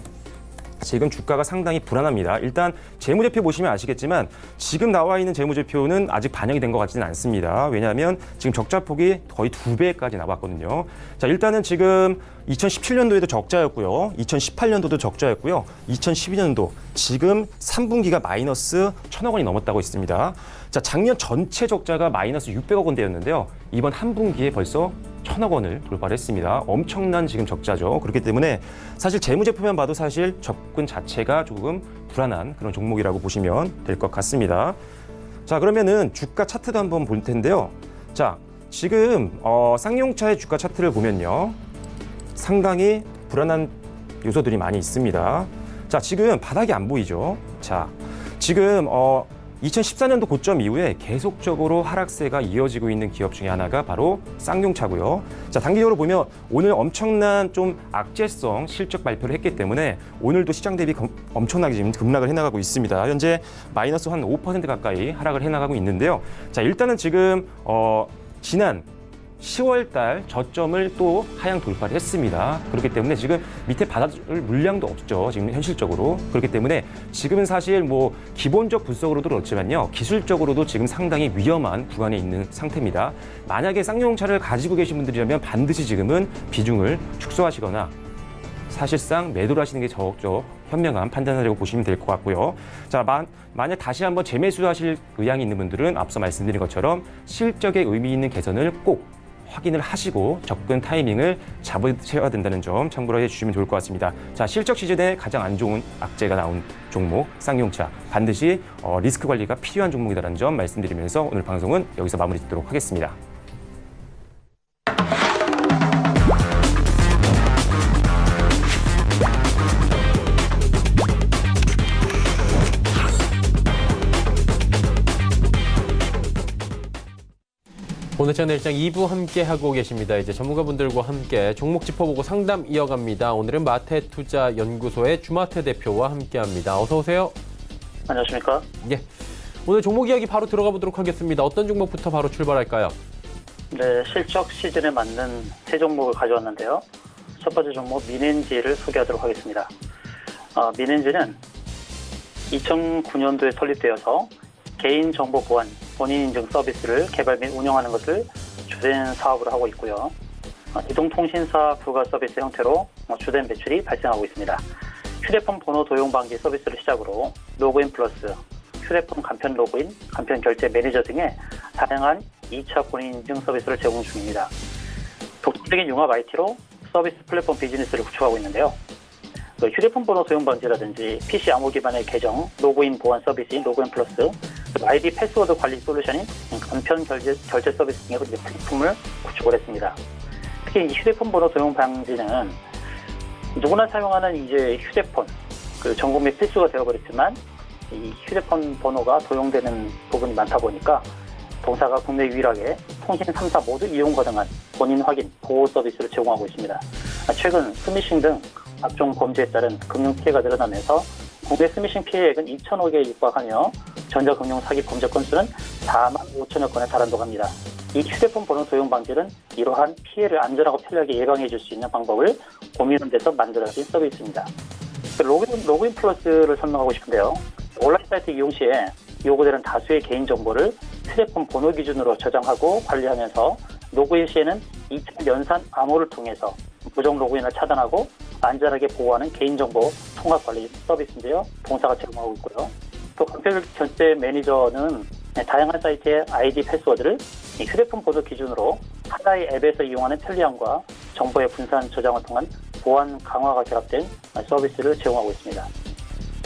E: 지금 주가가 상당히 불안합니다. 일단 재무제표 보시면 아시겠지만 지금 나와 있는 재무제표는 아직 반영이 된 것 같지는 않습니다. 왜냐하면 지금 적자폭이 거의 2배까지 나왔거든요. 자, 일단은 지금 2017년도에도 적자였고요. 2018년도도 적자였고요. 2012년도 지금 3분기가 마이너스 1,000억 원이 넘었다고 있습니다. 자, 작년 전체 적자가 마이너스 600억 원대였는데요. 이번 한 분기에 벌써 1,000억 원을 돌파를 했습니다. 엄청난 지금 적자죠. 그렇기 때문에 사실 재무제표만 봐도 사실 접근 자체가 조금 불안한 그런 종목이라고 보시면 될 것 같습니다. 자, 그러면은 주가 차트도 한번 볼 텐데요. 자, 지금 쌍용차의 주가 차트를 보면요. 상당히 불안한 요소들이 많이 있습니다. 자, 지금 바닥이 안 보이죠. 자, 지금 2014년도 고점 이후에 계속적으로 하락세가 이어지고 있는 기업 중에 하나가 바로 쌍용차고요. 자, 단기적으로 보면 오늘 엄청난 좀 악재성 실적 발표를 했기 때문에 오늘도 시장 대비 엄청나게 지금 급락을 해나가고 있습니다. 현재 마이너스 한 5% 가까이 하락을 해나가고 있는데요. 자, 일단은 지금 지난 10월 달 저점을 또 하향 돌파를 했습니다. 그렇기 때문에 지금 밑에 받아줄 물량도 없죠. 지금 현실적으로. 그렇기 때문에 지금은 사실 기본적 분석으로도 그렇지만요. 기술적으로도 지금 상당히 위험한 구간에 있는 상태입니다. 만약에 쌍용차를 가지고 계신 분들이라면 반드시 지금은 비중을 축소하시거나 사실상 매도를 하시는 게 적극적 현명한 판단이라고 보시면 될 것 같고요. 자, 만약 다시 한번 재매수하실 의향이 있는 분들은 앞서 말씀드린 것처럼 실적에 의미 있는 개선을 꼭 확인을 하시고 접근 타이밍을 잡으셔야 된다는 점 참고로 해주시면 좋을 것 같습니다. 자, 실적 시즌에 가장 안 좋은 악재가 나온 종목 쌍용차 반드시 리스크 관리가 필요한 종목이라는 점 말씀드리면서 오늘 방송은 여기서 마무리 짓도록 하겠습니다.
B: 오늘장 내일장 2부 함께 하고 계십니다. 이제 전문가분들과 함께 종목 짚어보고 상담 이어갑니다. 오늘은 마태투자연구소의 주마태 대표와 함께합니다. 어서 오세요.
F: 안녕하십니까?
B: 예. 오늘 종목 이야기 바로 들어가 보도록 하겠습니다. 어떤 종목부터 바로 출발할까요?
F: 네, 실적 시즌에 맞는 세 종목을 가져왔는데요. 첫 번째 종목 민엔지를 소개하도록 하겠습니다. 민엔지는 2009년도에 설립되어서 개인정보 보안, 본인인증 서비스를 개발 및 운영하는 것을 주된 사업으로 하고 있고요. 이동통신사 부가 서비스 형태로 주된 매출이 발생하고 있습니다. 휴대폰 번호 도용 방지 서비스를 시작으로 로그인 플러스, 휴대폰 간편 로그인, 간편 결제 매니저 등의 다양한 2차 본인인증 서비스를 제공 중입니다. 독특적인 융합 IT로 서비스 플랫폼 비즈니스를 구축하고 있는데요. 휴대폰 번호 도용 방지라든지 PC 암호 기반의 계정, 로그인 보안 서비스인 로그인 플러스, 아이디 패스워드 관리 솔루션인 간편 결제 서비스 등의 플랫폼을 구축을 했습니다. 특히 이 휴대폰 번호 도용 방지는 누구나 사용하는 이제 휴대폰, 전 국민 필수가 되어버렸지만 이 휴대폰 번호가 도용되는 부분이 많다 보니까 동사가 국내 유일하게 통신 3사 모두 이용 가능한 본인 확인, 보호 서비스를 제공하고 있습니다. 최근 스미싱 등 각종 범죄에 따른 금융 피해가 늘어나면서 국내 스미싱 피해액은 2천억에 육박하며 전자금융 사기 범죄 건수는 4만 5천여 건에 달한다고 합니다. 이 휴대폰 번호 도용 방지는 이러한 피해를 안전하고 편리하게 예방해 줄 수 있는 방법을 고민한 데서 만들어진 서비스입니다. 로그인 플러스를 설명하고 싶은데요. 온라인 사이트 이용 시에 요구되는 다수의 개인정보를 휴대폰 번호 기준으로 저장하고 관리하면서 로그인 시에는 2차 연산 암호를 통해서 부정 로그인을 차단하고 안전하게 보호하는 개인정보 통합 관리 서비스인데요. 동사가 제공하고 있고요. 또 강철 결제 매니저는 다양한 사이트의 아이디 패스워드를 휴대폰 번호 기준으로 하나의 앱에서 이용하는 편리함과 정보의 분산 저장을 통한 보안 강화가 결합된 서비스를 제공하고 있습니다.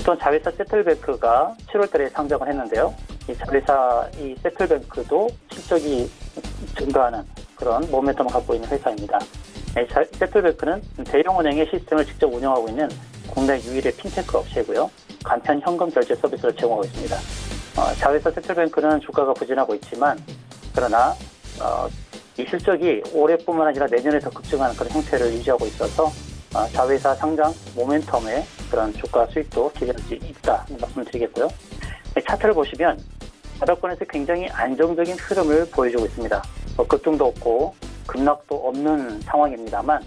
F: 또 자회사 세틀뱅크가 7월달에 상장을 했는데요. 이 자회사 이 세틀뱅크도 실적이 증가하는 그런 모멘텀을 갖고 있는 회사입니다. 세틀뱅크는 대형은행의 시스템을 직접 운영하고 있는 국내 유일의 핀테크 업체이고요. 간편 현금 결제 서비스를 제공하고 있습니다. 자회사 세틀뱅크는 주가가 부진하고 있지만 그러나 이 실적이 올해뿐만 아니라 내년에 더 급증하는 그런 형태를 유지하고 있어서 자회사 상장 모멘텀의 그런 주가 수익도 기대할 수 있다 말씀드리겠고요. 차트를 보시면 바닥권에서 굉장히 안정적인 흐름을 보여주고 있습니다. 급등도 없고 급락도 없는 상황입니다만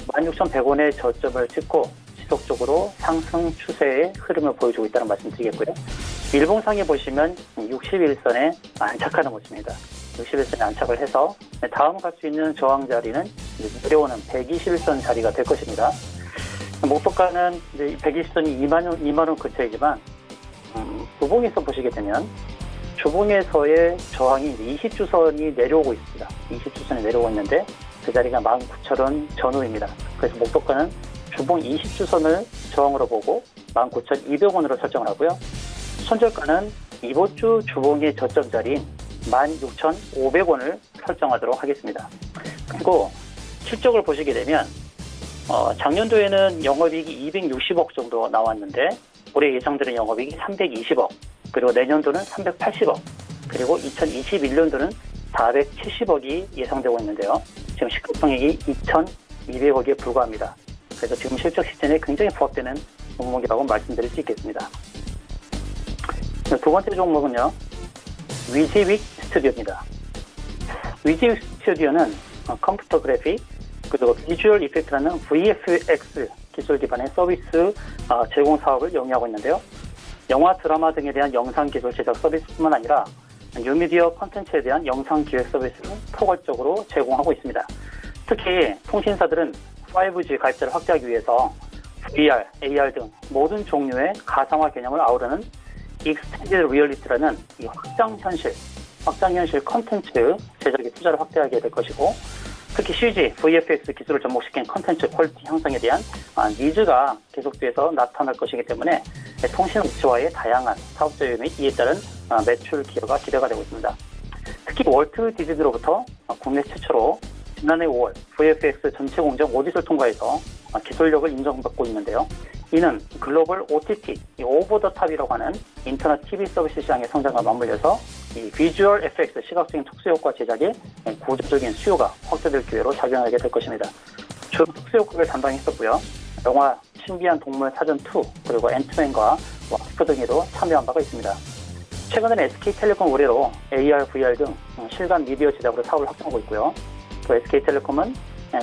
F: 16,100원의 저점을 찍고 지속적으로 상승 추세의 흐름을 보여주고 있다는 말씀드리겠고요. 일봉상에 보시면 61선에 안착하는 모습입니다. 61선에 안착을 해서 다음 갈 수 있는 저항 자리는 내려오는 121선 자리가 될 것입니다. 목표가는 120선이 2만원 근처이지만 주봉에서 보시게 되면 주봉에서의 저항이 20주선이 내려오고 있습니다. 20주선이 내려오고 있는데 그 자리가 19,000원 전후입니다. 그래서 목표가는 주봉 20주선을 저항으로 보고 19,200원으로 설정을 하고요. 손절가는 이번 주 주봉의 저점 자리인 16,500원을 설정하도록 하겠습니다. 그리고 실적을 보시게 되면 작년도에는 영업이익이 260억 정도 나왔는데 올해 예상되는 영업이익이 320억, 그리고 내년도는 380억, 그리고 2021년도는 470억이 예상되고 있는데요. 지금 시가총액이 2,200억에 불과합니다. 그래서 지금 실적 시즌에 굉장히 부합되는 종목이라고 말씀드릴 수 있겠습니다. 두 번째 종목은요, 위지윅 스튜디오입니다. 위지윅 스튜디오는 컴퓨터 그래픽 그리고 비주얼 이펙트라는 VFX 기술 기반의 서비스 제공 사업을 영위하고 있는데요. 영화, 드라마 등에 대한 영상 기술 제작 서비스뿐만 아니라 뉴미디어 콘텐츠에 대한 영상 기획 서비스를 포괄적으로 제공하고 있습니다. 특히 통신사들은 5G 가입자를 확대하기 위해서 VR, AR 등 모든 종류의 가상화 개념을 아우르는 익스텐디드 리얼리티라는 이 확장현실 콘텐츠 제작에 투자를 확대하게 될 것이고, 특히 CG, VFX 기술을 접목시킨 콘텐츠 퀄리티 향상에 대한 니즈가 계속돼서 나타날 것이기 때문에 통신업체와의 다양한 사업자 및 이에 따른 매출 기여가 기대가 되고 있습니다. 특히 월트 디즈니로부터 국내 최초로 지난해 5월 VFX 전체 공정 오디트를 통과해서 기술력을 인정받고 있는데요. 이는 글로벌 OTT, 오버 더 탑이라고 하는 인터넷 TV 서비스 시장의 성장과 맞물려서 이 비주얼 FX, 시각적인 특수효과 제작에 구조적인 수요가 확대될 기회로 작용하게 될 것입니다. 주로 특수효과를 담당했었고요. 영화 신비한 동물 사전 2, 그리고 앤트맨과 와스프 등에도 참여한 바가 있습니다. 최근에는 SK텔레콤 의뢰로 AR, VR 등 실감 미디어 제작으로 사업을 확장하고 있고요. 또 SK텔레콤은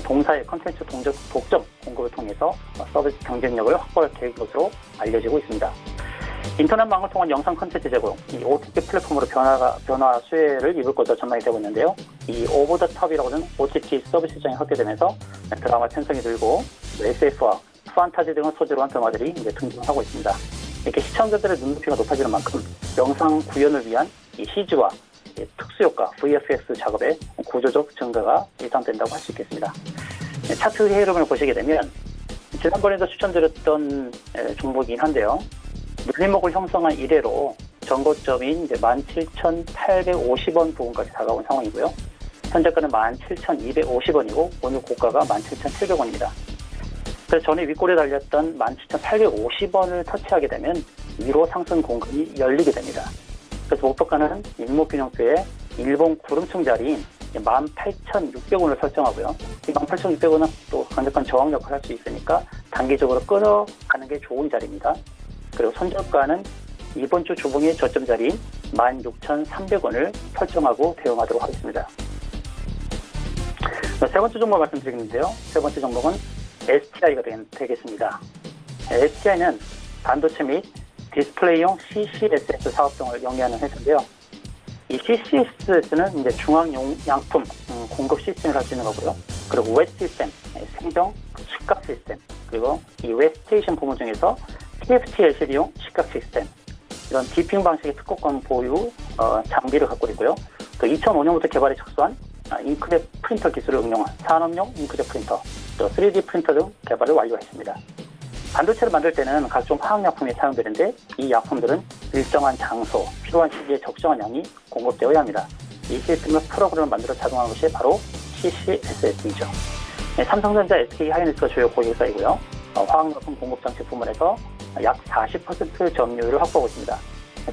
F: 동사의 콘텐츠 독점 공급을 통해서 서비스 경쟁력을 확보할 계획인 것으로 알려지고 있습니다. 인터넷망을 통한 영상 콘텐츠 제공, 이 OTT 플랫폼으로 변화 수혜를 입을 것으로 전망이 되고 있는데요. 이 오버 더 탑이라고 하는 OTT 서비스 시장이 확대되면서 드라마 편성이 늘고 SF와 판타지 등을 소재로 한 드라마들이 이제 등장하고 있습니다. 이렇게 시청자들의 눈높이가 높아지는 만큼 영상 구현을 위한 이 CG와 특수효과 VFX 작업의 구조적 증가가 예상된다고 할 수 있겠습니다. 차트 흐름을 보시게 되면 지난번에도 추천드렸던 종목이긴 한데요. 눌림목을 형성한 이래로 전고점인 이제 17,850원 부근까지 다가온 상황이고요. 현재가는 17,250원이고 오늘 고가가 17,700원입니다. 그래서 전에 윗골에 달렸던 17,850원을 터치하게 되면 위로 상승 공간이 열리게 됩니다. 그래서 목표가는 일목균형표의 일봉 구름층 자리인 18,600원을 설정하고요. 이 18,600원은 또 강력한 저항 역할을 할 수 있으니까 단기적으로 끌어가는 게 좋은 자리입니다. 그리고 손절가는 이번 주 주봉의 저점 자리인 16,300원을 설정하고 대응하도록 하겠습니다. 세 번째 종목 말씀드리겠는데요. 세 번째 종목은 STI가 되겠습니다. STI는 반도체 및 디스플레이용 CCSS 사업 등을 영위하는 회사인데요. 이 CCSS는 이제 중앙양품 공급 시스템을 할 수 있는 거고요. 그리고 웹 시스템, 생정 식각 시스템, 그리고 이 웹스테이션 부문 중에서 TFT LCD용 식각 시스템, 이런 디핑 방식의 특허권 보유 장비를 갖고 있고요. 또 2005년부터 개발에 착수한 잉크젯 프린터 기술을 응용한 산업용 잉크젯 프린터, 또 3D 프린터 등 개발을 완료했습니다. 반도체를 만들 때는 각종 화학약품이 사용되는데 이 약품들은 일정한 장소, 필요한 시기에 적정한 양이 공급되어야 합니다. 이 시스템을 프로그램을 만들어 작동하는 것이 바로 CCSS이죠. 삼성전자, SK하이닉스가 주요 고객사이고요. 화학약품 공급장치 부문에서 약 40% 점유율을 확보하고 있습니다.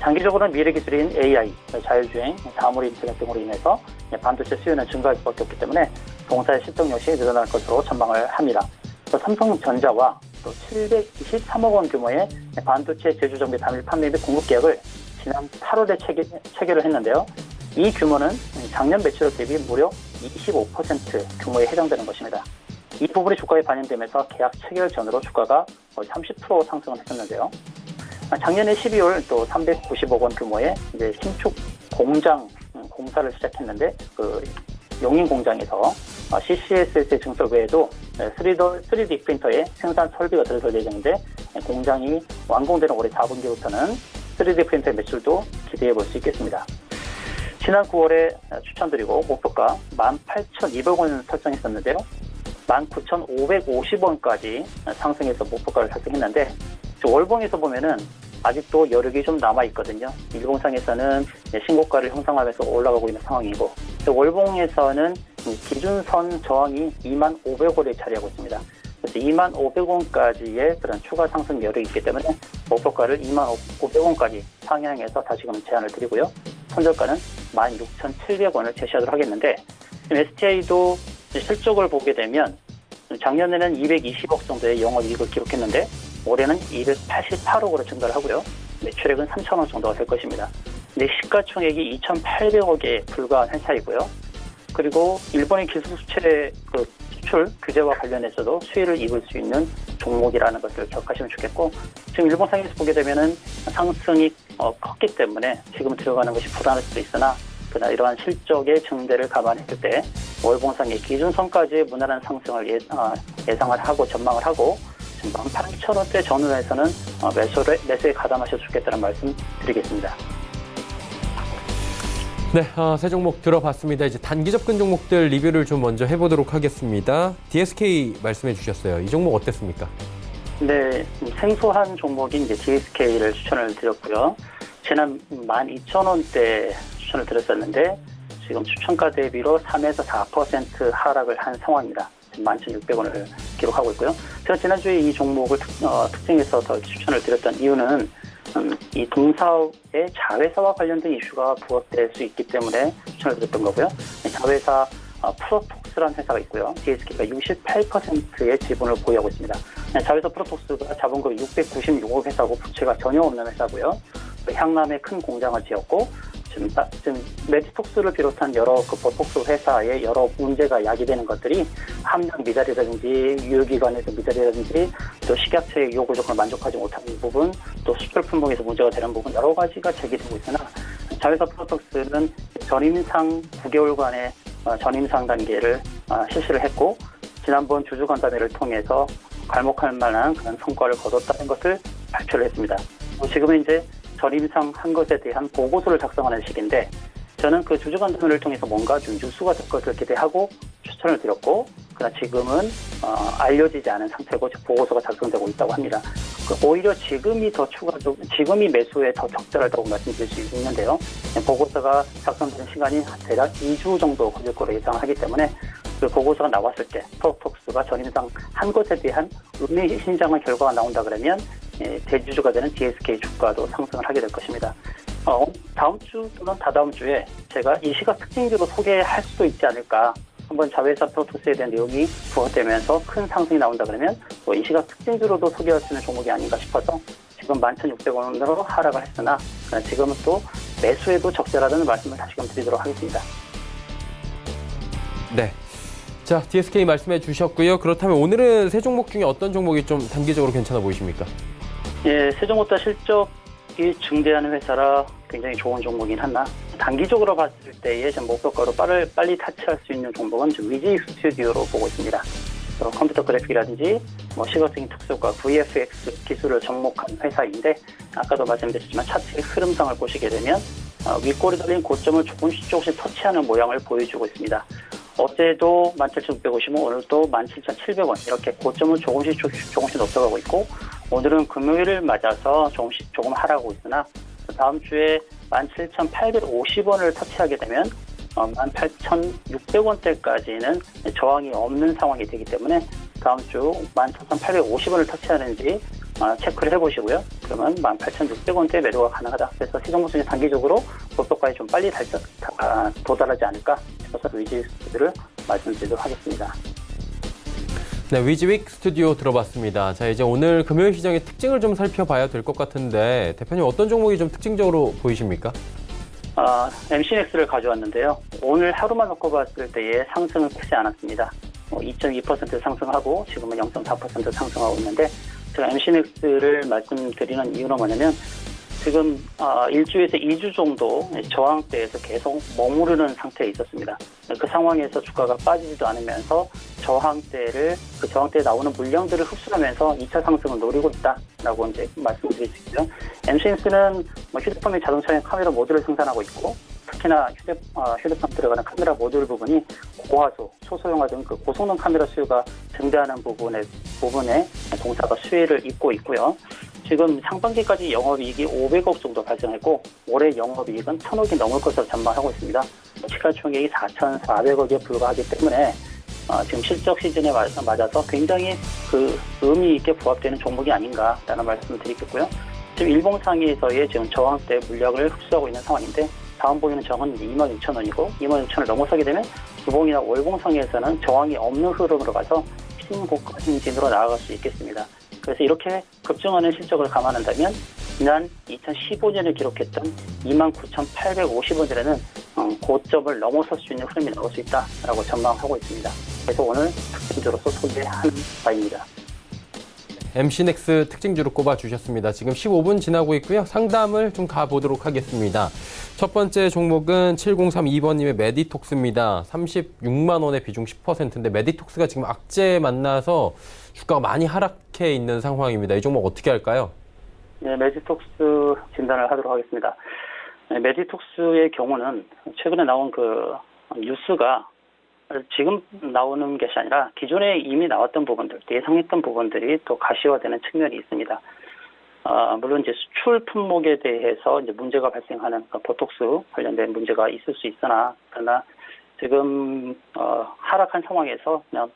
F: 장기적으로는 미래 기술인 AI, 자율주행, 사물 인터넷 등으로 인해서 반도체 수요는 증가할 수밖에 없기 때문에 동사의 실적 역시 늘어날 것으로 전망을 합니다. 또 삼성전자와 또 723억 원 규모의 반도체 제조 정비 단일 판매 및 공급 계약을 지난 8월에 체결을 했는데요. 이 규모는 작년 매출액 대비 무려 25% 규모에 해당되는 것입니다. 이 부분이 주가에 반영되면서 계약 체결 전으로 주가가 거의 30% 상승을 했었는데요. 작년에 12월 또 390억 원 규모의 이제 신축 공장 공사를 시작했는데 그 용인 공장에서 CCSS 증설 외에도 3D 프린터의 생산 설비가 들어설 예정인데 공장이 완공되는 올해 4분기부터는 3D 프린터의 매출도 기대해 볼 수 있겠습니다. 지난 9월에 추천드리고 목표가 18,200원 설정했었는데요. 19,550원까지 상승해서 목표가를 달성했는데 월봉에서 보면은 아직도 여력이 좀 남아있거든요. 일봉상에서는 신고가를 형성하면서 올라가고 있는 상황이고 월봉에서는 기준선 저항이 25,500원에 자리하고 있습니다. 그래서 25,500원까지의 그런 추가 상승 여력이 있기 때문에 목표가를 25,500원까지 상향해서 다시금 제안을 드리고요. 손절가는 16,700원을 제시하도록 하겠는데 STI도 실적을 보게 되면 작년에는 220억 정도의 영업이익을 기록했는데 올해는 288억으로 증가를 하고요. 매출액은 3,000억 정도가 될 것입니다. 근데 시가총액이 2,800억에 불과한 회사이고요. 그리고 일본의 기술 수출의 수출 규제와 관련해서도 수혜를 입을 수 있는 종목이라는 것을 기억하시면 좋겠고, 지금 일본 상에서 보게 되면은 상승이 컸기 때문에 지금 들어가는 것이 불안할 수도 있으나 그러나 이러한 실적의 증대를 감안했을 때 월봉상의 기준선까지의 무난한 상승을 예상을 하고 전망을 하고 18,000원대 전후에서는 매수에 가담하셔도 좋겠다는 말씀 드리겠습니다.
B: 네, 세 종목 들어봤습니다. 이제 단기 접근 종목들 리뷰를 좀 먼저 해보도록 하겠습니다. DSK 말씀해 주셨어요. 이 종목 어땠습니까?
F: 네, 생소한 종목인 이제 DSK를 추천을 드렸고요. 지난 12,000원대 추천을 드렸었는데 지금 추천가 대비로 3에서 4% 하락을 한 상황입니다. 11,600원을 기록하고 있고요. 제가 지난주에 이 종목을 특징해서 더 추천을 드렸던 이유는 이 동사업의 자회사와 관련된 이슈가 부각될 수 있기 때문에 추천을 드렸던 거고요. 자회사 프로톡스라는 회사가 있고요. DSK가 68%의 지분을 보유하고 있습니다. 자회사 프로톡스가 자본금 696억 회사고 부채가 전혀 없는 회사고요. 향남에 큰 공장을 지었고 지금 메디톡스를 비롯한 여러 보톡스 회사의 여러 문제가 야기되는 것들이 함량 미달이라든지 유효기간에서 미달이라든지 또 식약처의 요구 조건을 만족하지 못하는 부분, 또 수출 품목에서 문제가 되는 부분 여러 가지가 제기되고 있으나 자회사 프로톡스는 전임상 9개월간의 전임상 단계를 실시를 했고 지난번 주주간담회를 통해서 괄목할 만한 그런 성과를 거뒀다는 것을 발표를 했습니다. 지금은 이제 전임상 한 것에 대한 보고서를 작성하는 시기인데 저는 그 주주간담회를 통해서 뭔가 좀 뉴스가 될 것을 기대하고 추천을 드렸고 그러나 지금은 알려지지 않은 상태고 보고서가 작성되고 있다고 합니다. 오히려 지금이 매수에 더 적절하다고 말씀드릴 수 있는데요. 보고서가 작성되는 시간이 대략 2주 정도 걸릴 거로 예상하기 때문에 그 보고서가 나왔을 때 프로톡스가 전임상 한 것에 대한 의미심장한 결과가 나온다 그러면 대주주가 되는 DSK 주가도 상승을 하게 될 것입니다. 다음 주 또는 다다음 주에 제가 이 시각 특징주로 소개할 수도 있지 않을까. 한번 자회사 프로토스에 대한 내용이 부각되면서 큰 상승이 나온다 그러면 또 이 시각 특징주로도 소개할 수 있는 종목이 아닌가 싶어서 지금 11,600원으로 하락을 했으나 지금은 또 매수에도 적절하다는 말씀을 다시금 드리도록 하겠습니다.
B: 네. 자, DSK 말씀해 주셨고요. 그렇다면 오늘은 세 종목 중에 어떤 종목이 좀 단기적으로 괜찮아 보이십니까?
F: 예, 세종보다 실적이 증대하는 회사라 굉장히 좋은 종목이긴 하나 단기적으로 봤을 때의 목표가로 빨리 타치할 수 있는 종목은 위지 스튜디오로 보고 있습니다. 컴퓨터 그래픽이라든지 시각적인 특수효과 VFX 기술을 접목한 회사인데 아까도 말씀드렸지만 차트의 흐름상을 보시게 되면 윗골이 달린 고점을 조금씩 터치하는 모양을 보여주고 있습니다. 어제도 17,650원, 오늘도 17,700원 이렇게 고점을 조금씩 높여가고 있고 오늘은 금요일을 맞아서 조금 하락하고 있으나 다음 주에 17,850원을 터치하게 되면 18,600원대까지는 저항이 없는 상황이 되기 때문에 다음 주 17,850원을 터치하는지 체크를 해보시고요. 그러면 18,600원대 매도가 가능하다. 그래서 시종목 중에 단기적으로 목표가에 좀 빨리 도달하지 않을까 싶어서 위즈를 말씀드리도록 하겠습니다.
B: 네, 위즈윅 스튜디오 들어봤습니다. 자, 이제 오늘 금요일 시장의 특징을 좀 살펴봐야 될 것 같은데 대표님 어떤 종목이 좀 특징적으로 보이십니까?
F: MC넥스를 가져왔는데요. 오늘 하루만 놓고 봤을 때의 상승은 크지 않았습니다. 2.2% 상승하고 지금은 0.4% 상승하고 있는데 제가 MC넥스를 말씀드리는 이유는 뭐냐면 지금 1주에서 2주 정도 저항대에서 계속 머무르는 상태에 있었습니다. 그 상황에서 주가가 빠지지도 않으면서 그 저항대에 나오는 물량들을 흡수하면서 2차 상승을 노리고 있다라고 이제 말씀드릴 수 있고요. MC넥스는 휴대폰의 자동차용 카메라 모듈을 생산하고 있고 특히나 휴대폰 들어가는 카메라 모듈 부분이 고화소, 초소형화 등 그 고성능 카메라 수요가 증대하는 부분에 동사가 수혜를 입고 있고요. 지금 상반기까지 영업이익이 500억 정도 발생했고 올해 영업이익은 1,000억이 넘을 것으로 전망하고 있습니다. 시가총액이 4,400억에 불과하기 때문에 지금 실적 시즌에 맞아서 굉장히 그 의미 있게 부합되는 종목이 아닌가라는 말씀을 드리겠고요. 지금 일봉상에서의 지금 저항대 물량을 흡수하고 있는 상황인데 다음 보이는 저항은 26,000원이고 26,000원을 넘어서게 되면 주봉이나 월봉상에서는 저항이 없는 흐름으로 가서 신고가 행진으로 나아갈 수 있겠습니다. 그래서 이렇게 급증하는 실적을 감안한다면 지난 2015년에 기록했던 29,850원대라는 고점을 넘어설 수 있는 흐름이 나올 수 있다라고 전망하고 있습니다. 그래서 오늘 특징주로서 소개하는 바입니다.
B: MC넥스 특징주로 꼽아주셨습니다. 지금 15분 지나고 있고요. 상담을 좀 가보도록 하겠습니다. 첫 번째 종목은 7032번님의 메디톡스입니다. 36만 원의 비중 10%인데 메디톡스가 지금 악재 만나서 주가가 많이 하락해 있는 상황입니다. 이 종목 어떻게 할까요?
F: 네, 메디톡스 진단을 하도록 하겠습니다. 네, 메디톡스의 경우는 최근에 나온 그 뉴스가 지금 나오는 것이 아니라 기존에 이미 나왔던 부분들, 예상했던 부분들이 또 가시화되는 측면이 있습니다. 물론 이제 수출 품목에 대해서 이제 문제가 발생하는 보톡스 관련된 문제가 있을 수 있으나 그러나 지금 하락한 상황에서 그냥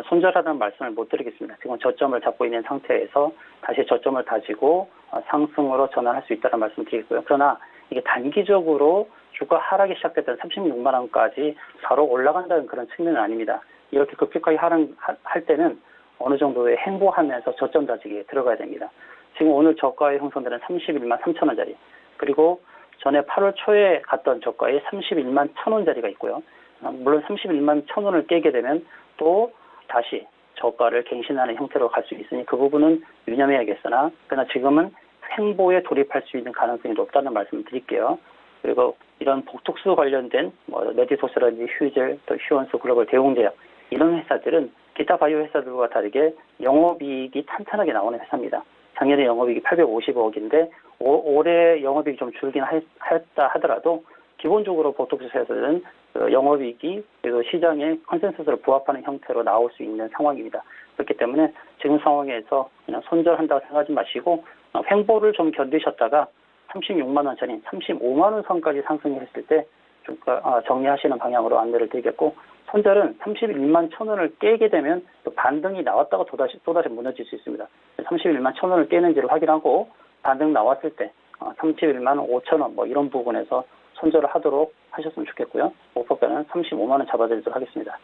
F: 손절하라는 말씀을 못 드리겠습니다. 지금 저점을 잡고 있는 상태에서 다시 저점을 다지고 상승으로 전환할 수 있다는 말씀 드리고요. 그러나 이게 단기적으로 주가 하락이 시작됐던 36만 원까지 바로 올라간다는 그런 측면은 아닙니다. 이렇게 급격하게 하락할 때는 어느 정도의 행보하면서 저점 다지기에 들어가야 됩니다. 지금 오늘 저가의 형성되는 31만 3천 원짜리 그리고 전에 8월 초에 갔던 저가의 31만 1천 원짜리가 있고요. 물론 31만 1천 원을 깨게 되면 또 다시 저가를 갱신하는 형태로 갈 수 있으니 그 부분은 유념해야겠으나 그러나 지금은 횡보에 돌입할 수 있는 가능성이 높다는 말씀을 드릴게요. 그리고 이런 보톡스 관련된 메디토스라든지 휴젤, 또 휴원스 글로벌 대웅제약 이런 회사들은 기타 바이오 회사들과 다르게 영업이익이 탄탄하게 나오는 회사입니다. 작년에 영업이익이 850억인데 올해 영업이익이 좀 줄긴 했다 하더라도 기본적으로 보톡스 회사들은 영업이익이 그리고 시장의 컨센서스를 부합하는 형태로 나올 수 있는 상황입니다. 그렇기 때문에 지금 상황에서 그냥 손절한다고 생각하지 마시고 횡보를 좀 견디셨다가 36만 원짜리 35만 원 선까지 상승했을 때 정리하시는 방향으로 안내를 드리겠고 손절은 31만 1천 원을 깨게 되면 또 반등이 나왔다가 또다시 무너질 수 있습니다. 31만 1천 원을 깨는지를 확인하고 반등 나왔을 때 31만 5천 원 뭐 이런 부분에서 손절을 하도록 하셨으면 좋겠고요. 목표가는 35만 원 잡아드리도록 하겠습니다.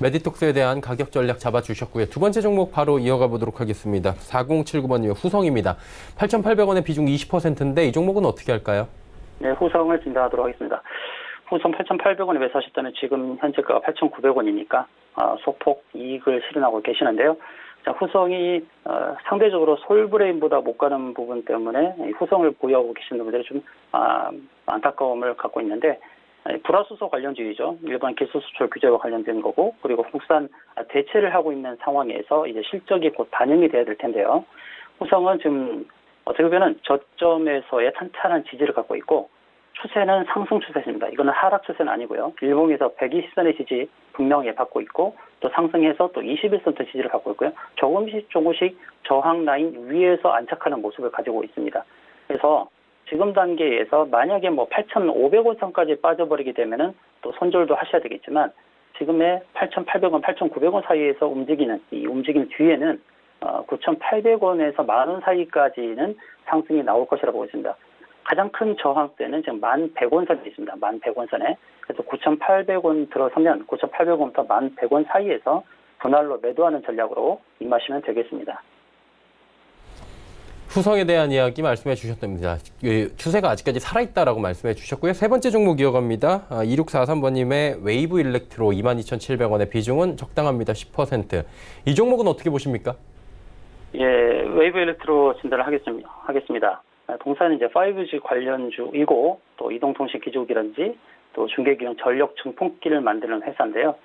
B: 메디톡스에 대한 가격 전략 잡아주셨고요. 두 번째 종목 바로 이어가 보도록 하겠습니다. 4079번님 후성입니다. 8,800원의 비중 20%인데 이 종목은 어떻게 할까요?
F: 네, 후성을 진단하도록 하겠습니다. 후성 8,800원에 매수하셨다면 지금 현재가가 8,900원이니까 소폭 이익을 실현하고 계시는데요. 자, 후성이 상대적으로 솔브레인보다 못 가는 부분 때문에 후성을 보유하고 계시는 분들이 좀 안타까움을 갖고 있는데, 불화수소 관련주의죠. 일본 기술수출 규제와 관련된 거고, 그리고 국산 대체를 하고 있는 상황에서 이제 실적이 곧 반영이 돼야 될 텐데요. 후성은 지금 어떻게 보면 저점에서의 탄탄한 지지를 갖고 있고, 추세는 상승 추세입니다. 이거는 하락 추세는 아니고요. 일봉에서 120선의 지지 분명히 받고 있고, 또 상승해서 또 21선 지지를 갖고 있고요. 조금씩 저항 라인 위에서 안착하는 모습을 가지고 있습니다. 그래서 지금 단계에서 만약에 8,500원 선까지 빠져버리게 되면은 또 손절도 하셔야 되겠지만, 지금의 8,800원, 8,900원 사이에서 움직이는 이 움직임 뒤에는 9,800원에서 10,000원 사이까지는 상승이 나올 것이라고 보고 있습니다. 가장 큰 저항대는 지금 11,100원선이 있습니다. 11,100원선에. 그래서 9,800원 들어서면 9,800원부터 11,100원 사이에서 분할로 매도하는 전략으로 임하시면 되겠습니다.
B: 후성에 대한 이야기 말씀해 주셨답니다. 추세가 아직까지 살아있다라고 말씀해 주셨고요. 세 번째 종목 이어갑니다. 2643번님의 웨이브 일렉트로 22,700원의 비중은 적당합니다. 10%. 이 종목은 어떻게 보십니까?
F: 예, 웨이브 일렉트로 진단을 하겠습니다. 동사는 이제 5G 관련주이고, 또 이동통신 기지국이라든지 또 중계기용 전력 증폭기를 만드는 회사인데요.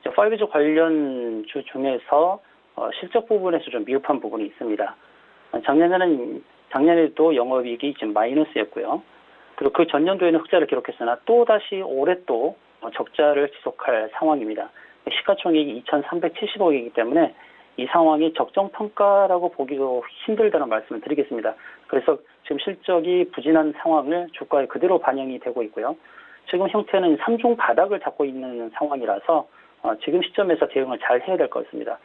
F: 5G 관련주 중에서 실적 부분에서 좀 미흡한 부분이 있습니다. 작년에도 영업이익이 지금 마이너스였고요. 그리고 그 전년도에는 흑자를 기록했으나 또다시 올해 또 적자를 지속할 상황입니다. 시가총액이 2,370억이기 때문에 이 상황이 적정평가라고 보기도 힘들다는 말씀을 드리겠습니다. 그래서 지금 실적이 부진한 상황을 주가에 그대로 반영이 되고 있고요. 지금 형태는 3중 바닥을 잡고 있는 상황이라서 지금 시점에서 대응을 잘 해야 될 것 같습니다.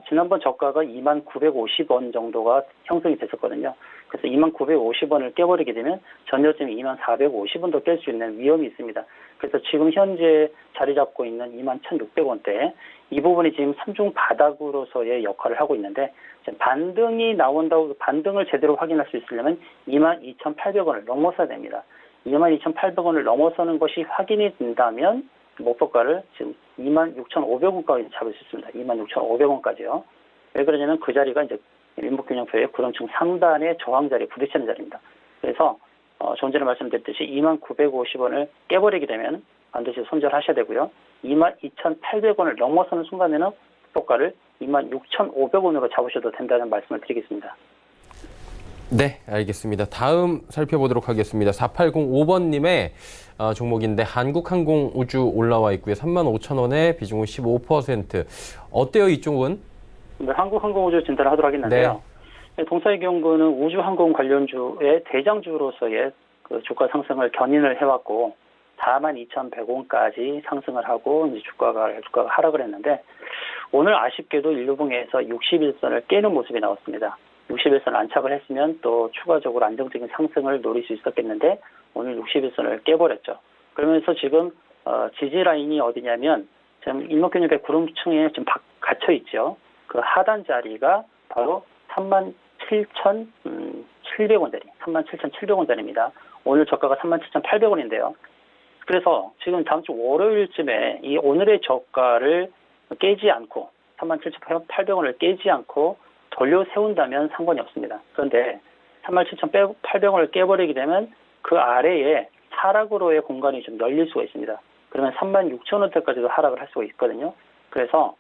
F: 지난번 저가가 2950원 정도가 형성이 됐었거든요. 그래서 2950원을 깨버리게 되면 전저점 2450원도 깰 수 있는 위험이 있습니다. 그래서 지금 현재 자리 잡고 있는 21,600원대, 이 부분이 지금 3중 바닥으로서의 역할을 하고 있는데, 반등이 나온다고 반등을 제대로 확인할 수 있으려면 22,800원을 넘어서야 됩니다. 22,800원을 넘어서는 것이 확인이 된다면 목표가를 지금 26,500원까지 잡을 수 있습니다. 26,500원까지요. 왜 그러냐면 그 자리가 이제 민목균형표의 구름층 상단의 저항 자리에 부딪히는 자리입니다. 그래서 좀 전에 말씀드렸듯이 2950원을 깨버리게 되면 반드시 손절하셔야 되고요. 22,800원을 넘어서는 순간에는 목표가를 26,500원으로 잡으셔도 된다는 말씀을 드리겠습니다.
B: 네, 알겠습니다. 다음 살펴보도록 하겠습니다. 4805번님의 종목인데 한국항공우주 올라와 있고요. 35,000원에 비중은 15%. 어때요, 이쪽은?
F: 네, 한국항공우주 진단을 하도록 하겠는데요. 네. 동사의 경우는 우주항공 관련주의 대장주로서의 그 주가 상승을 견인을 해왔고 42,100원까지 상승을 하고 이제 주가가 하락을 했는데, 오늘 아쉽게도 일봉에서 61선을 깨는 모습이 나왔습니다. 61선 안착을 했으면 또 추가적으로 안정적인 상승을 노릴 수 있었겠는데 오늘 61선을 깨버렸죠. 그러면서 지금 지지 라인이 어디냐면 지금 일목균형의 구름층에 지금 갇혀 있죠. 그 하단 자리가 바로 37,700원짜리, 37,700원짜리입니다. 오늘 저가가 37,800원인데요. 그래서 지금 다음 주 월요일쯤에 이 오늘의 저가를 깨지 않고 37,800원을 깨지 않고 돌려 세운다면 상관이 없습니다. 그런데 37,800원을 깨버리게 되면 그 아래에 하락으로의 공간이 좀 열릴 수가 있습니다. 그러면 36,000원대까지도 하락을 할 수가 있거든요. 그래서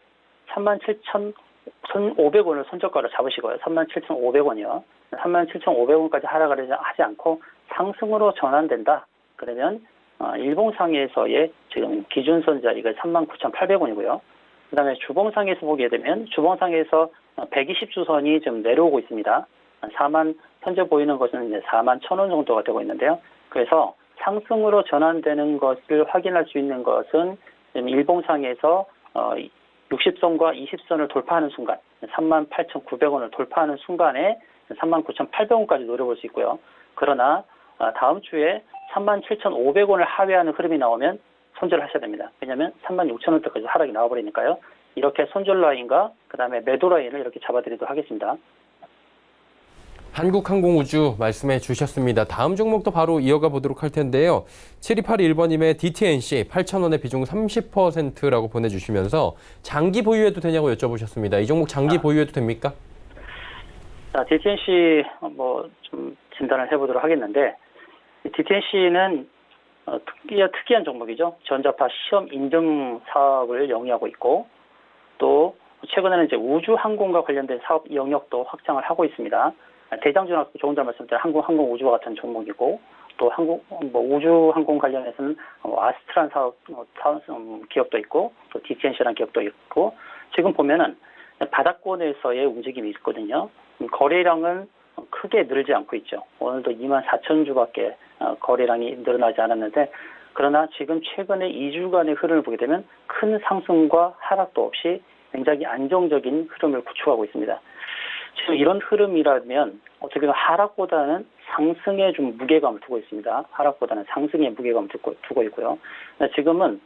F: 37,500원을 손절가로 잡으시고요. 37,500원이요. 37,500원까지 하락을 하지 않고 상승으로 전환된다. 그러면 일봉상에서의 지금 기준선 자리가 39,800원이고요. 그 다음에 주봉상에서 보게 되면 주봉상에서 120주선이 좀 내려오고 있습니다. 현재 보이는 것은 이제 41,000원 정도가 되고 있는데요. 그래서 상승으로 전환되는 것을 확인할 수 있는 것은 지금 일봉상에서 60선과 20선을 돌파하는 순간, 38,900원을 돌파하는 순간에 39,800원까지 노려볼 수 있고요. 그러나 다음 주에 37,500원을 하회하는 흐름이 나오면 손절을 하셔야 됩니다. 왜냐하면 36,000원대까지 하락이 나와버리니까요. 이렇게 손절 라인과 그다음에 매도 라인을 이렇게 잡아드리도록 하겠습니다.
B: 한국항공우주 말씀해 주셨습니다. 다음 종목도 바로 이어가 보도록 할 텐데요. 7281번님의 DTNC 8,000원의 비중 30%라고 보내주시면서 장기 보유해도 되냐고 여쭤보셨습니다. 이 종목 장기 보유해도 됩니까?
F: 자, DTNC 좀 진단을 해보도록 하겠는데, DTNC는 특이한 종목이죠. 전자파 시험 인증 사업을 영위하고 있고, 또 최근에는 이제 우주항공과 관련된 사업 영역도 확장을 하고 있습니다. 대장주나 조금 전 말씀드린 항공우주와 같은 종목이고, 또 우주항공 관련해서는 아스트란 사업 기업도 있고, 또 DTNC라는 기업도 있고, 지금 보면은 바닥권에서의 움직임이 있거든요. 거래량은 크게 늘지 않고 있죠. 오늘도 24,000주밖에 거래량이 늘어나지 않았는데, 그러나 지금 최근에 2주간의 흐름을 보게 되면 큰 상승과 하락도 없이 굉장히 안정적인 흐름을 구축하고 있습니다. 지금 이런 흐름이라면 어떻게 보면 하락보다는 상승에 좀 무게감을 두고 있습니다. 하락보다는 상승에 무게감을 두고 있고요. 지금은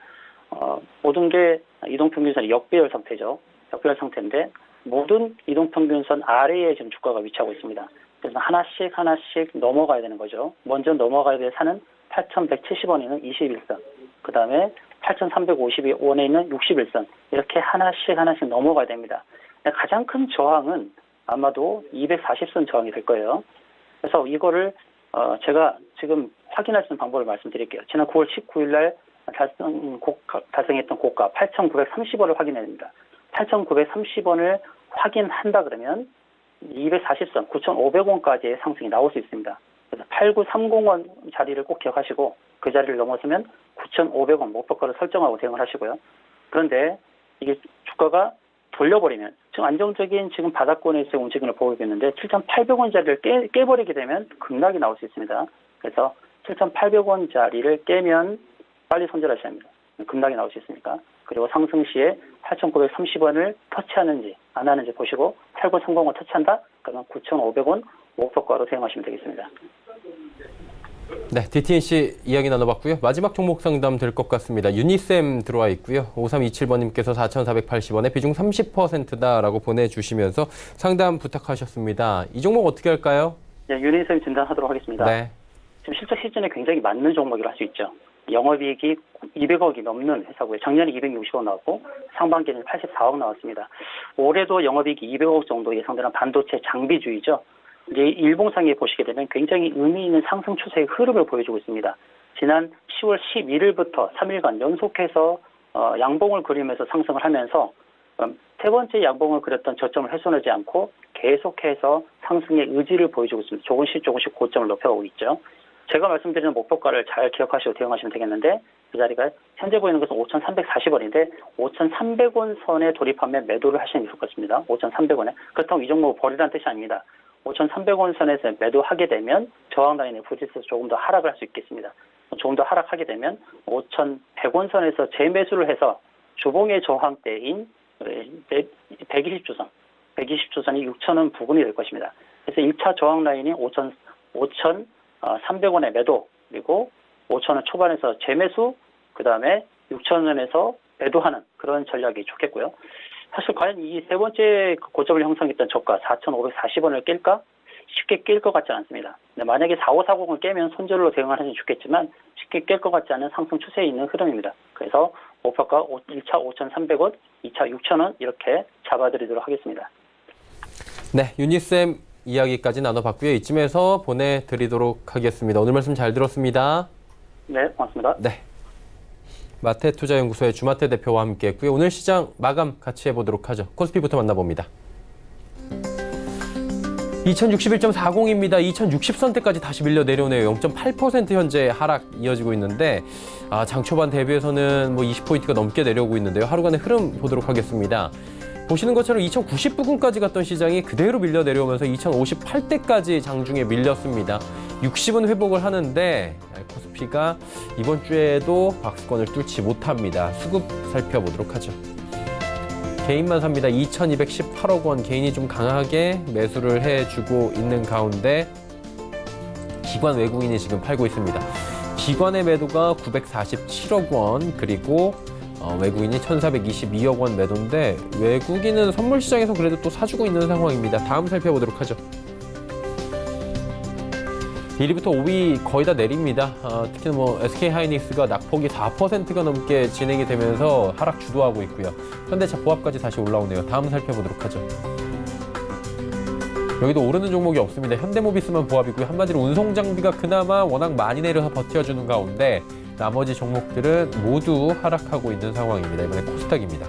F: 모든 게 이동평균선이 역배열 상태죠. 역배열 상태인데 모든 이동평균선 아래에 지금 주가가 위치하고 있습니다. 그래서 하나씩 넘어가야 되는 거죠. 먼저 넘어가야 될 산은 8,170원에 있는 21선, 그 다음에 8,350원에 있는 61선, 이렇게 하나씩 넘어가야 됩니다. 가장 큰 저항은 아마도 240선 저항이 될 거예요. 그래서 이거를 제가 지금 확인할 수 있는 방법을 말씀드릴게요. 지난 9월 19일 날 달성했던 고가 8,930원을 확인해야 됩니다. 8,930원을 확인한다 그러면 240선 9,500원까지의 상승이 나올 수 있습니다. 그래서 8930원 자리를 꼭 기억하시고 그 자리를 넘어서면 9,500원 목표가를 설정하고 대응을 하시고요. 그런데 이게 주가가 돌려버리면 지금 안정적인 지금 바닥권에서의 움직임을 보이고 있는데 7,800원 자리를 깨버리게 되면 급락이 나올 수 있습니다. 그래서 7,800원 자리를 깨면 빨리 손절하셔야 합니다. 급락이 나올 수 있으니까. 그리고 상승 시에 8,930원을 터치하는지 안 하는지 보시고 8930원 터치한다? 그러면 9,500원 목표가로 대응하시면 되겠습니다.
B: 네, DTNC 이야기 나눠봤고요. 마지막 종목 상담 될 것 같습니다. 유니셈 들어와 있고요. 5327번님께서 4,480원에 비중 30%다라고 보내주시면서 상담 부탁하셨습니다. 이 종목 어떻게 할까요?
F: 네, 유니셈 진단하도록 하겠습니다.
B: 네.
F: 지금 실적 시즌에 굉장히 맞는 종목이라 할 수 있죠. 영업이익이 200억이 넘는 회사고요. 작년에 260억 나왔고 상반기에는 84억 나왔습니다. 올해도 영업이익이 200억 정도 예상되는 반도체 장비주이죠. 이제 일봉상에 보시게 되면 굉장히 의미 있는 상승 추세의 흐름을 보여주고 있습니다. 지난 10월 11일부터 3일간 연속해서 양봉을 그리면서 상승을 하면서 세 번째 양봉을 그렸던 저점을 훼손하지 않고 계속해서 상승의 의지를 보여주고 있습니다. 조금씩 고점을 높여가고 있죠. 제가 말씀드리는 목표가를 잘 기억하시고 대응하시면 되겠는데 그 자리가 현재 보이는 것은 5,340원인데 5,300원 선에 돌입하면 매도를 하시는 게 좋을 것 같습니다. 5,300원에. 그렇다고 이 종목을 버리라는 뜻이 아닙니다. 5,300원 선에서 매도하게 되면 저항 라인에 부딪혀서 조금 더 하락을 할 수 있겠습니다. 조금 더 하락하게 되면 5,100원 선에서 재매수를 해서 주봉의 저항대인 120주선, 120주선이 6,000원 부근이 될 것입니다. 그래서 1차 저항 라인이 5,300원의 매도, 그리고 5,000원 초반에서 재매수, 그 다음에 6,000원에서 매도하는 그런 전략이 좋겠고요. 사실 과연 이 세 번째 고점을 형성했던 저가 4,540원을 깰까? 쉽게 깰 것 같지 않습니다. 만약에 4540을 깨면 손절로 대응하는 게 좋겠지만 쉽게 깰 것 같지 않은 상승 추세에 있는 흐름입니다. 그래서 목표가 1차 5,300원, 2차 6,000원 이렇게 잡아드리도록 하겠습니다.
B: 네, 유니셈 이야기까지 나눠봤고요. 이쯤에서 보내드리도록 하겠습니다. 오늘 말씀 잘 들었습니다.
F: 네, 고맙습니다.
B: 네. 마태투자연구소의 주마태 대표와 함께했고요. 오늘 시장 마감 같이 해보도록 하죠. 코스피부터 만나봅니다. 2061.40입니다. 2060선대까지 다시 밀려 내려오네요. 0.8% 현재 하락 이어지고 있는데 장 초반 대비해서는 20포인트가 넘게 내려오고 있는데요. 하루간의 흐름 보도록 하겠습니다. 보시는 것처럼 2090부근까지 갔던 시장이 그대로 밀려 내려오면서 2058대까지 장중에 밀렸습니다. 60은 회복을 하는데 코스피가 이번 주에도 박스권을 뚫지 못합니다. 수급 살펴보도록 하죠. 개인만 삽니다. 2,218억 원 개인이 좀 강하게 매수를 해주고 있는 가운데 기관 외국인이 지금 팔고 있습니다. 기관의 매도가 947억 원 그리고 외국인이 1,422억 원 매도인데 외국인은 선물 시장에서 그래도 또 사주고 있는 상황입니다. 다음 살펴보도록 하죠. 1위부터 5위 거의 다 내립니다. 특히 SK하이닉스가 낙폭이 4%가 넘게 진행이 되면서 하락 주도하고 있고요. 현대차 보합까지 다시 올라오네요. 다음 살펴보도록 하죠. 여기도 오르는 종목이 없습니다. 현대모비스만 보합이고요. 한마디로 운송장비가 그나마 워낙 많이 내려서 버텨주는 가운데 나머지 종목들은 모두 하락하고 있는 상황입니다. 이번엔 코스닥입니다.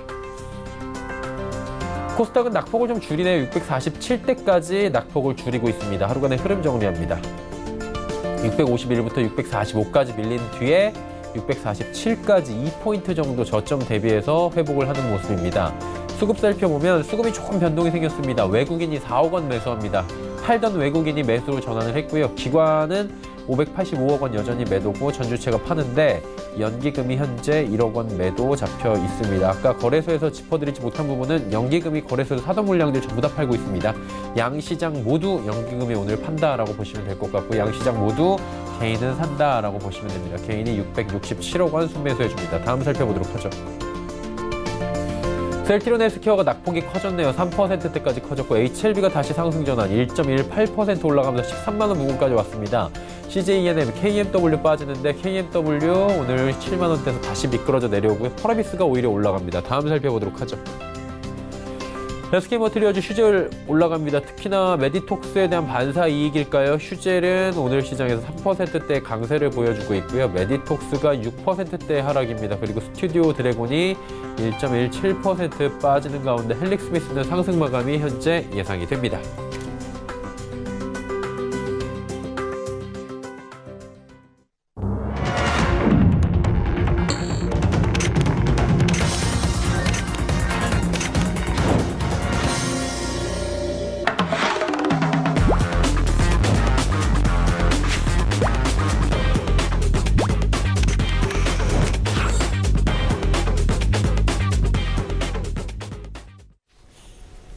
B: 코스닥은 낙폭을 좀 줄이네요. 647대까지 낙폭을 줄이고 있습니다. 하루간의 흐름 정리합니다. 651부터 645까지 밀린 뒤에 647까지 2포인트 정도 저점 대비해서 회복을 하는 모습입니다. 수급 살펴보면 수급이 조금 변동이 생겼습니다. 외국인이 4억 원 매수합니다. 팔던 외국인이 매수로 전환을 했고요. 기관은 585억 원 여전히 매도고 전주체가 파는데 연기금이 현재 1억 원 매도 잡혀 있습니다. 아까 거래소에서 짚어드리지 못한 부분은 연기금이 거래소에서 사던 물량들 전부 다 팔고 있습니다. 양시장 모두 연기금이 오늘 판다라고 보시면 될 것 같고 양시장 모두 개인은 산다라고 보시면 됩니다. 개인이 667억 원 순매수해줍니다. 다음 살펴보도록 하죠. 셀트리온 헬스케어가 낙폭이 커졌네요. 3%대까지 커졌고 HLB가 다시 상승 전환 1.18% 올라가면서 13만 원 부근까지 왔습니다. CJENM, KMW 빠지는데 KMW 오늘 7만 원대에서 다시 미끄러져 내려오고요. 펄어비스가 오히려 올라갑니다. 다음 살펴보도록 하죠. SK 머티리얼즈 슈젤 올라갑니다. 특히나 메디톡스에 대한 반사 이익일까요? 슈젤은 오늘 시장에서 3%대 강세를 보여주고 있고요. 메디톡스가 6%대 하락입니다. 그리고 스튜디오 드래곤이 1.17% 빠지는 가운데 헬릭스미스는 상승 마감이 현재 예상이 됩니다.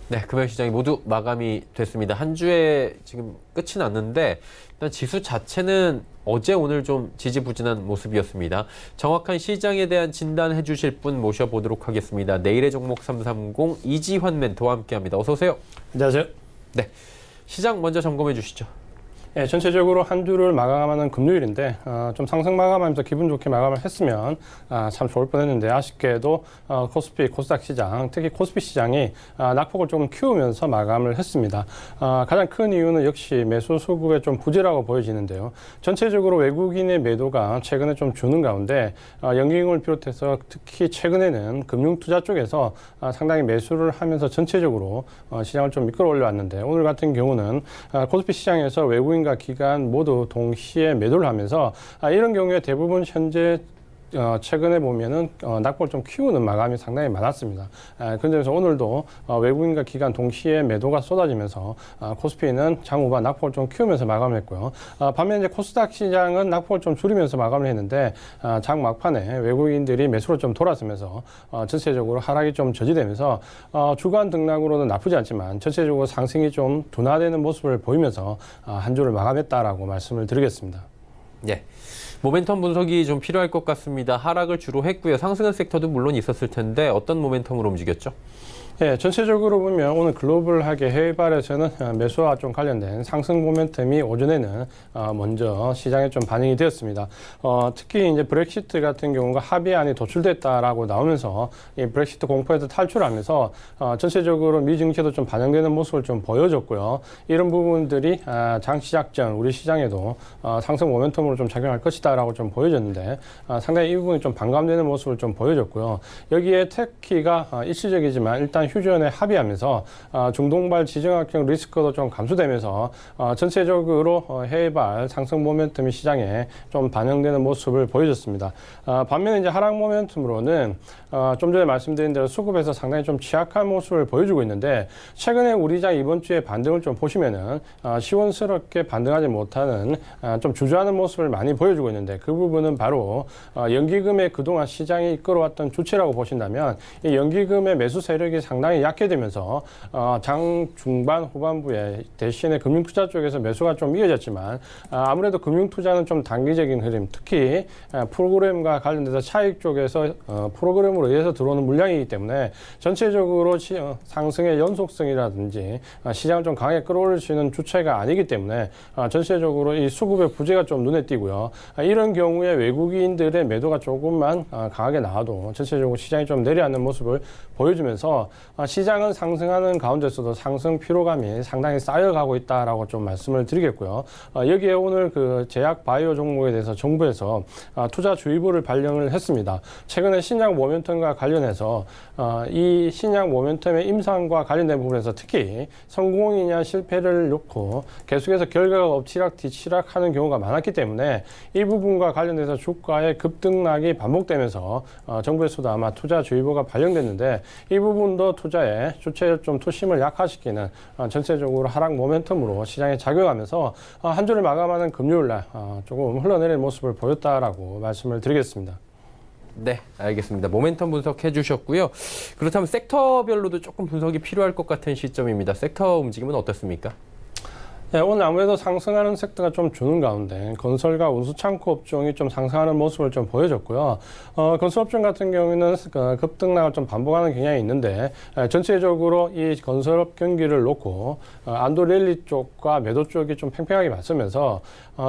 B: 네, 금요일시장이 모두 마감이 됐습니다. 한 주에 지금 끝이 났는데 일단 지수 자체는 어제 오늘 좀 지지부진한 모습이었습니다. 정확한 시장에 대한 진단해 주실 분 모셔보도록 하겠습니다. 내일의 종목 330 이지환 멘토와 함께합니다. 어서 오세요.
G: 안녕하세요.
B: 네, 시장 먼저 점검해 주시죠.
G: 네, 전체적으로 한 주를 마감하는 금요일인데 좀 상승 마감하면서 기분 좋게 마감을 했으면 참 좋을 뻔했는데 아쉽게도 코스피, 코스닥 시장, 특히 코스피 시장이 낙폭을 좀 키우면서 마감을 했습니다. 가장 큰 이유는 역시 매수 수급의 좀 부재라고 보여지는데요. 전체적으로 외국인의 매도가 최근에 좀 주는 가운데 연기금을 비롯해서 특히 최근에는 금융투자 쪽에서 상당히 매수를 하면서 전체적으로 시장을 좀 미끌어 올려왔는데 오늘 같은 경우는 코스피 시장에서 외국인 과 기관 모두 동시에 매도를 하면서 이런 경우에 대부분 현재 최근에 보면은 낙폭을 좀 키우는 마감이 상당히 많았습니다. 그런 점에서 오늘도 외국인과 기관 동시에 매도가 쏟아지면서 코스피는 장후반 낙폭을 좀 키우면서 마감했고요. 반면에 이제 코스닥 시장은 낙폭을 좀 줄이면서 마감을 했는데 장 막판에 외국인들이 매수로 좀 돌아서면서 전체적으로 하락이 좀 저지되면서 주간 등락으로는 나쁘지 않지만 전체적으로 상승이 좀 둔화되는 모습을 보이면서 한 주를 마감했다라고 말씀을 드리겠습니다.
B: 네. 모멘텀 분석이 좀 필요할 것 같습니다. 하락을 주로 했고요. 상승한 섹터도 물론 있었을 텐데 어떤 모멘텀으로 움직였죠?
G: 네, 전체적으로 보면 오늘 글로벌하게 해외발에서는 매수와 좀 관련된 상승 모멘텀이 오전에는 먼저 시장에 좀 반영이 되었습니다. 특히 이제 브렉시트 같은 경우가 합의안이 도출됐다라고 나오면서 이 브렉시트 공포에서 탈출하면서 전체적으로 미 증시도 좀 반영되는 모습을 좀 보여줬고요. 이런 부분들이 장 시작 전 우리 시장에도 상승 모멘텀으로 좀 작용할 것이다라고 좀 보여졌는데 상당히 이 부분이 좀 반감되는 모습을 좀 보여줬고요. 여기에 테키가 일시적이지만 일단 휴전에 합의하면서 중동발 지정학적 리스크도 좀 감소되면서 전체적으로 해외발 상승 모멘텀이 시장에 좀 반영되는 모습을 보여줬습니다. 반면에 이제 하락 모멘텀으로는 좀 전에 말씀드린 대로 수급에서 상당히 좀 취약한 모습을 보여주고 있는데 최근에 우리 장 이번 주에 반등을 좀 보시면은 시원스럽게 반등하지 못하는 좀 주저하는 모습을 많이 보여주고 있는데 있는데 그 부분은 바로 연기금의 그동안 시장이 이끌어왔던 주체라고 보신다면 이 연기금의 매수 세력이 상당히 약해지면서 장 중반 후반부에 대신에 금융투자 쪽에서 매수가 좀 이어졌지만 아무래도 금융투자는 좀 단기적인 흐름, 특히 프로그램과 관련돼서 차익 쪽에서 프로그램으로 의해서 들어오는 물량이기 때문에 전체적으로 상승의 연속성이라든지 시장을 좀 강하게 끌어올릴 수 있는 주체가 아니기 때문에 전체적으로 이 수급의 부재가 좀 눈에 띄고요. 이런 경우에 외국인들의 매도가 조금만 강하게 나와도 전체적으로 시장이 좀 내려앉는 모습을 보여주면서 시장은 상승하는 가운데서도 상승 피로감이 상당히 쌓여가고 있다라고 좀 말씀을 드리겠고요. 여기에 오늘 그 제약 바이오 종목에 대해서 정부에서 투자 주의보를 발령을 했습니다. 최근에 신약 모멘텀과 관련해서 이 신약 모멘텀의 임상과 관련된 부분에서 특히 성공이냐 실패를 놓고 계속해서 결과가 엎치락 뒤치락 하는 경우가 많았기 때문에 이 부분과 관련돼서 주가의 급등락이 반복되면서 정부에서도 아마 투자 주의보가 발령됐는데 이 부분도 투자에 주체의 좀 투심을 약화시키는 전체적으로 하락 모멘텀으로 시장에 작용하면서 한 주를 마감하는 금요일날 조금 흘러내리는 모습을 보였다라고 말씀을 드리겠습니다.
B: 네, 알겠습니다. 모멘텀 분석해 주셨고요. 그렇다면 섹터별로도 조금 분석이 필요할 것 같은 시점입니다. 섹터 움직임은 어떻습니까?
G: 네, 오늘 아무래도 상승하는 섹터가 좀 주는 가운데 건설과 운수창고 업종이 좀 상승하는 모습을 좀 보여줬고요. 건설 업종 같은 경우에는 급등락을 좀 반복하는 경향이 있는데 전체적으로 이 건설업 경기를 놓고 안도랠리 쪽과 매도 쪽이 좀 팽팽하게 맞서면서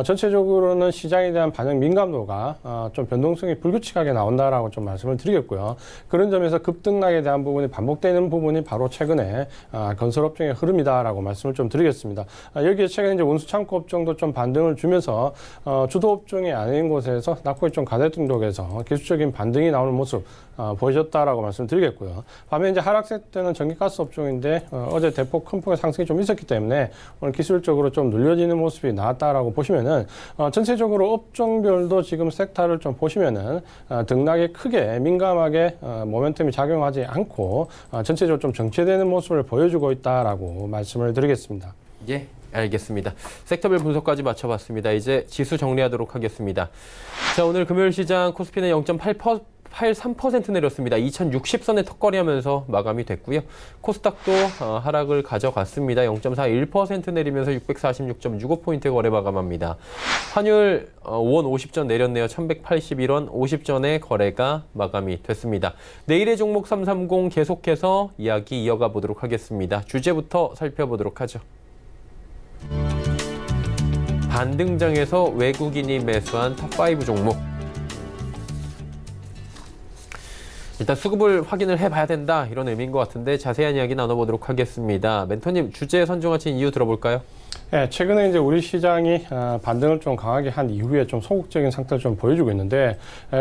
G: 전체적으로는 시장에 대한 반영 민감도가 좀 변동성이 불규칙하게 나온다라고 좀 말씀을 드리겠고요. 그런 점에서 급등락에 대한 부분이 반복되는 부분이 바로 최근에 건설 업종의 흐름이다라고 말씀을 좀 드리겠습니다. 여기에 최근에 이제 운수창고 업종도 좀 반등을 주면서 주도 업종이 아닌 곳에서 낙폭이 좀 가대등 쪽에서 기술적인 반등이 나오는 모습 보여줬다라고 말씀드리겠고요. 반면 이제 하락세 때는 전기가스 업종인데 어제 대폭 큰 폭의 상승이 좀 있었기 때문에 오늘 기술적으로 좀 눌려지는 모습이 나왔다라고 보시면은 전체적으로 업종별도 지금 섹터를 좀 보시면은 등락에 크게 민감하게 모멘텀이 작용하지 않고 전체적으로 좀 정체되는 모습을 보여주고 있다라고 말씀을 드리겠습니다.
B: 예, 알겠습니다. 섹터별 분석까지 마쳐봤습니다. 이제 지수 정리하도록 하겠습니다. 자, 오늘 금요일 시장 코스피는 0.83% 내렸습니다. 2060선에 턱걸이하면서 마감이 됐고요. 코스닥도 하락을 가져갔습니다. 0.41% 내리면서 646.65포인트 거래 마감합니다. 환율 5원 50전 내렸네요. 1181원 50전에 거래가 마감이 됐습니다. 내일의 종목 330 계속해서 이야기 이어가 보도록 하겠습니다. 주제부터 살펴보도록 하죠. 반등장에서 외국인이 매수한 탑5 종목. 일단 수급을 확인을 해봐야 된다, 이런 의미인 것 같은데 자세한 이야기 나눠보도록 하겠습니다. 멘토님, 주제 선정하신 이유 들어볼까요?
G: 네, 최근에 이제 우리 시장이 반등을 좀 강하게 한 이후에 좀 소극적인 상태를 좀 보여주고 있는데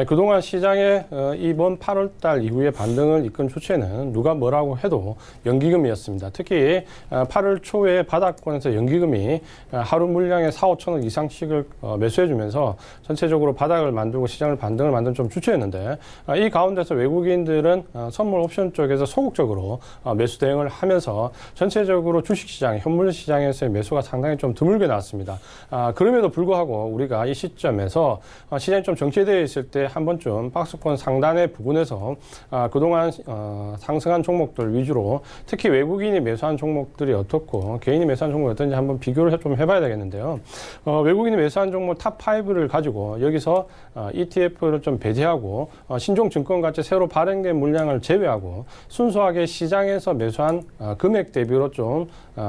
G: 그동안 시장에 이번 8월 달 이후에 반등을 이끈 주체는 누가 뭐라고 해도 연기금이었습니다. 특히 8월 초에 바닥권에서 연기금이 하루 물량의 4, 5천억 이상씩을 매수해주면서 전체적으로 바닥을 만들고 시장을 반등을 만든 좀 주체였는데 이 가운데서 외국인들은 선물 옵션 쪽에서 소극적으로 매수 대응을 하면서 전체적으로 주식시장, 현물시장에서의 매수가 상당히 좀 드물게 나왔습니다. 그럼에도 불구하고 우리가 이 시점에서 시장이 좀 정체되어 있을 때 한 번쯤 박스권 상단의 부분에서 그동안 상승한 종목들 위주로 특히 외국인이 매수한 종목들이 어떻고 개인이 매수한 종목이 어떤지 한번 비교를 좀 해봐야 되겠는데요. 외국인이 매수한 종목 탑5를 가지고 여기서 ETF를 좀 배제하고 신종증권같이 새로 발행된 물량을 제외하고 순수하게 시장에서 매수한 금액 대비로 좀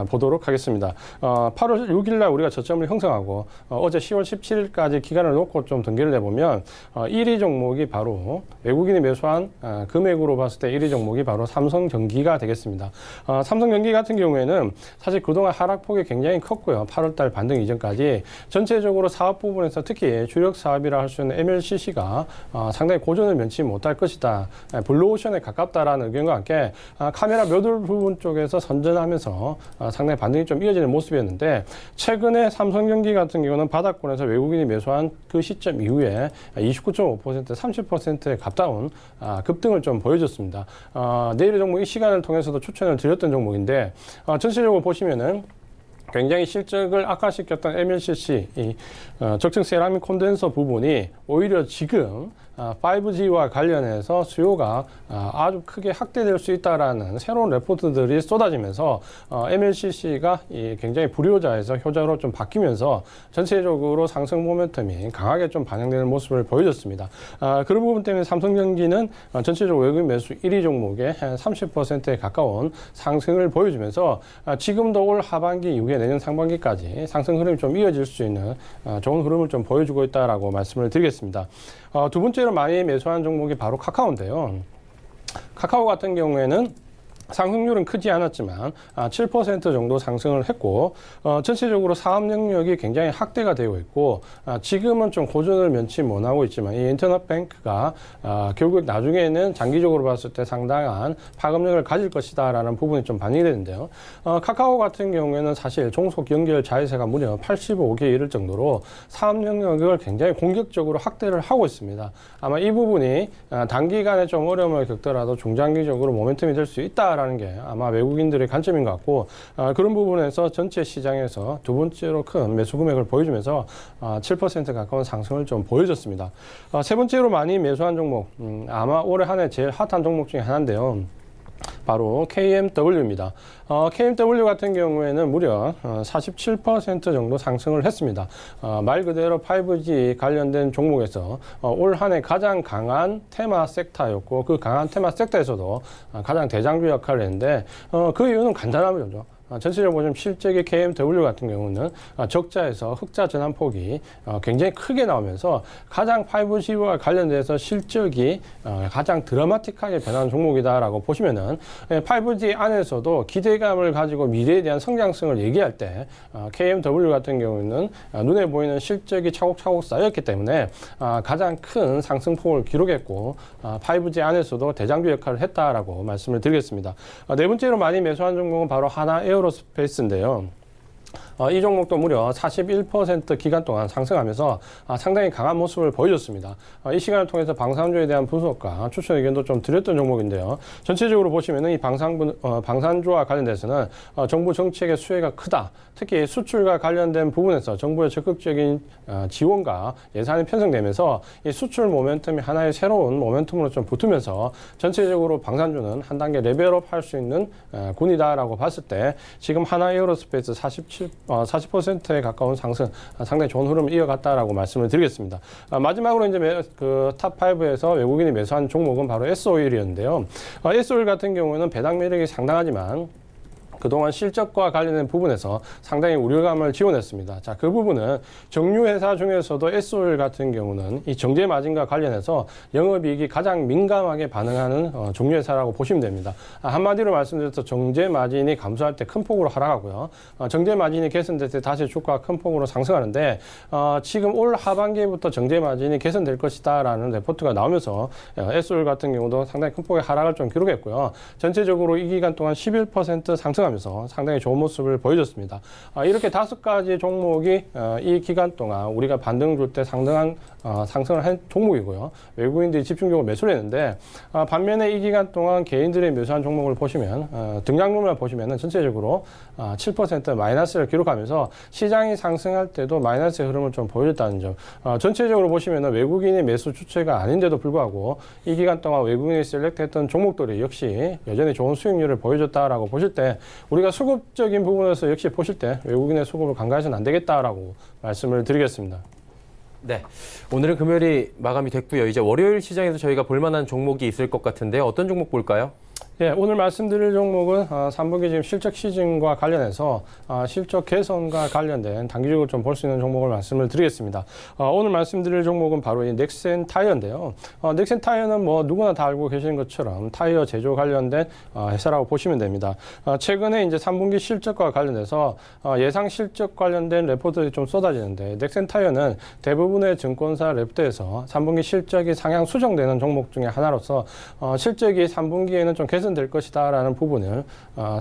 G: 보도록 하겠습니다. 8월 6일 날 우리가 저점을 형성하고 어제 10월 17일까지 기간을 놓고 좀 등기를 해보면 1위 종목이 바로 외국인이 매수한 금액으로 봤을 때 1위 종목이 바로 삼성전기가 되겠습니다. 삼성전기 같은 경우에는 사실 그동안 하락폭이 굉장히 컸고요. 8월 달 반등 이전까지 전체적으로 사업 부분에서 특히 주력 사업이라 할 수 있는 MLCC가 상당히 고전을 면치 못할 것이다. 블루오션에 가깝다라는 의견과 함께 카메라 모듈 부분 쪽에서 선전하면서 상당히 반등이 좀 이어지는 모습이었는데 최근에 삼성전기 같은 경우는 바닥권에서 외국인이 매수한 그 시점 이후에 29.5%, 30%의 가까운 급등을 좀 보여줬습니다. 내일의 종목 이 시간을 통해서도 추천을 드렸던 종목인데 전체적으로 보시면은 굉장히 실적을 악화시켰던 MLCC, 적층 세라믹 콘덴서 부분이 오히려 지금 5G와 관련해서 수요가 아주 크게 확대될 수 있다라는 새로운 레포트들이 쏟아지면서 MLCC가 굉장히 불효자에서 효자로 좀 바뀌면서 전체적으로 상승 모멘텀이 강하게 좀 반영되는 모습을 보여줬습니다. 그런 부분 때문에 삼성전기는 전체적으로 외국인 매수 1위 종목에 한 30%에 가까운 상승을 보여주면서 지금도 올 하반기 이후에 내년 상반기까지 상승 흐름이 좀 이어질 수 있는 좋은 흐름을 좀 보여주고 있다라고 말씀을 드리겠습니다. 두 번째로 많이 매수한 종목이 바로 카카오인데요. 카카오 같은 경우에는 상승률은 크지 않았지만 7% 정도 상승을 했고 전체적으로 사업 영역이 굉장히 확대가 되고 있고 지금은 좀 고전을 면치 못하고 있지만 이 인터넷뱅크가 결국 나중에는 장기적으로 봤을 때 상당한 파급력을 가질 것이다라는 부분이 좀 반영이 되는데요. 카카오 같은 경우에는 사실 종속 연결 자회사가 무려 85개에 이를 정도로 사업 영역을 굉장히 공격적으로 확대를 하고 있습니다. 아마 이 부분이 단기간에 좀 어려움을 겪더라도 중장기적으로 모멘텀이 될 수 있다라는 게 아마 외국인들의 관점인 것 같고 그런 부분에서 전체 시장에서 두 번째로 큰 매수 금액을 보여주면서 7% 가까운 상승을 좀 보여줬습니다. 세 번째로 많이 매수한 종목 아마 올해 한 해 제일 핫한 종목 중에 하나인데요. 바로 KMW입니다. KMW 같은 경우에는 무려 47% 정도 상승을 했습니다. 말 그대로 5G 관련된 종목에서 올 한 해 가장 강한 테마 섹터였고 그 강한 테마 섹터에서도 가장 대장주 역할을 했는데 그 이유는 간단하죠. 전체적으로 보시면 실적의 KMW 같은 경우는 적자에서 흑자 전환폭이 굉장히 크게 나오면서 가장 5G와 관련돼서 실적이 가장 드라마틱하게 변하는 종목이다라고 보시면은 5G 안에서도 기대감을 가지고 미래에 대한 성장성을 얘기할 때 KMW 같은 경우는 눈에 보이는 실적이 차곡차곡 쌓였기 때문에 가장 큰 상승폭을 기록했고 5G 안에서도 대장주 역할을 했다라고 말씀을 드리겠습니다. 네 번째로 많이 매수한 종목은 바로 하나 에어로스페이스인데요. 이 종목도 무려 41% 기간 동안 상승하면서 상당히 강한 모습을 보여줬습니다. 이 시간을 통해서 방산주에 대한 분석과 추천 의견도 좀 드렸던 종목인데요. 전체적으로 보시면은 이 방산주와 관련돼서는 정부 정책의 수혜가 크다. 특히 수출과 관련된 부분에서 정부의 적극적인 지원과 예산이 편성되면서 이 수출 모멘텀이 하나의 새로운 모멘텀으로 좀 붙으면서 전체적으로 방산주는 한 단계 레벨업 할 수 있는 군이다라고 봤을 때 지금 하나 에어로스페이스 40%에 가까운 상승, 상당히 좋은 흐름을 이어갔다라고 말씀을 드리겠습니다. 마지막으로 이제 그 탑5에서 외국인이 매수한 종목은 바로 S-오일이었는데요. S-오일 같은 경우는 배당 매력이 상당하지만 그동안 실적과 관련된 부분에서 상당히 우려감을 지원했습니다. 자, 그 부분은 정유회사 중에서도 S-오일 같은 경우는 이 정제 마진과 관련해서 영업이익이 가장 민감하게 반응하는 정유회사라고 보시면 됩니다. 한마디로 말씀드려서 정제 마진이 감소할 때 큰 폭으로 하락하고요. 정제 마진이 개선될 때 다시 주가가 큰 폭으로 상승하는데 지금 올 하반기부터 정제 마진이 개선될 것이다라는 레포트가 나오면서 S-오일 같은 경우도 상당히 큰 폭의 하락을 좀 기록했고요. 전체적으로 이 기간 동안 11% 상승하면서 상당히 좋은 모습을 보여줬습니다. 이렇게 5가지 종목이 이 기간 동안 우리가 반등을 줄 때 상당한 상승을 한 종목이고요. 외국인들이 집중적으로 매수를 했는데 반면에 이 기간 동안 개인들이 매수한 종목을 보시면 등장률만 보시면 전체적으로 7% 마이너스를 기록하면서 시장이 상승할 때도 마이너스의 흐름을 좀 보여줬다는 점. 전체적으로 보시면 외국인이 매수 주체가 아닌데도 불구하고 이 기간 동안 외국인이 셀렉트했던 종목들이 역시 여전히 좋은 수익률을 보여줬다라고 보실 때 우리가 수급적인 부분에서 역시 보실 때 외국인의 수급을 간과해서는 안 되겠다라고 말씀을 드리겠습니다.
B: 네, 오늘은 금요일이 마감이 됐고요. 이제 월요일 시장에서 저희가 볼만한 종목이 있을 것 같은데 어떤 종목 볼까요?
G: 예, 오늘 말씀드릴 종목은 3분기 지금 실적 시즌과 관련해서 실적 개선과 관련된 단기적으로 좀 볼 수 있는 종목을 말씀을 드리겠습니다. 오늘 말씀드릴 종목은 바로 이 넥센 타이어인데요. 넥센 타이어는 뭐 누구나 다 알고 계시는 것처럼 타이어 제조 관련된 회사라고 보시면 됩니다. 최근에 이제 3분기 실적과 관련해서 예상 실적 관련된 레포트들이 좀 쏟아지는데 넥센 타이어는 대부분의 증권사 레포트에서 3분기 실적이 상향 수정되는 종목 중에 하나로서 실적이 3분기에는 좀 개선 개선될 것이다라는 부분을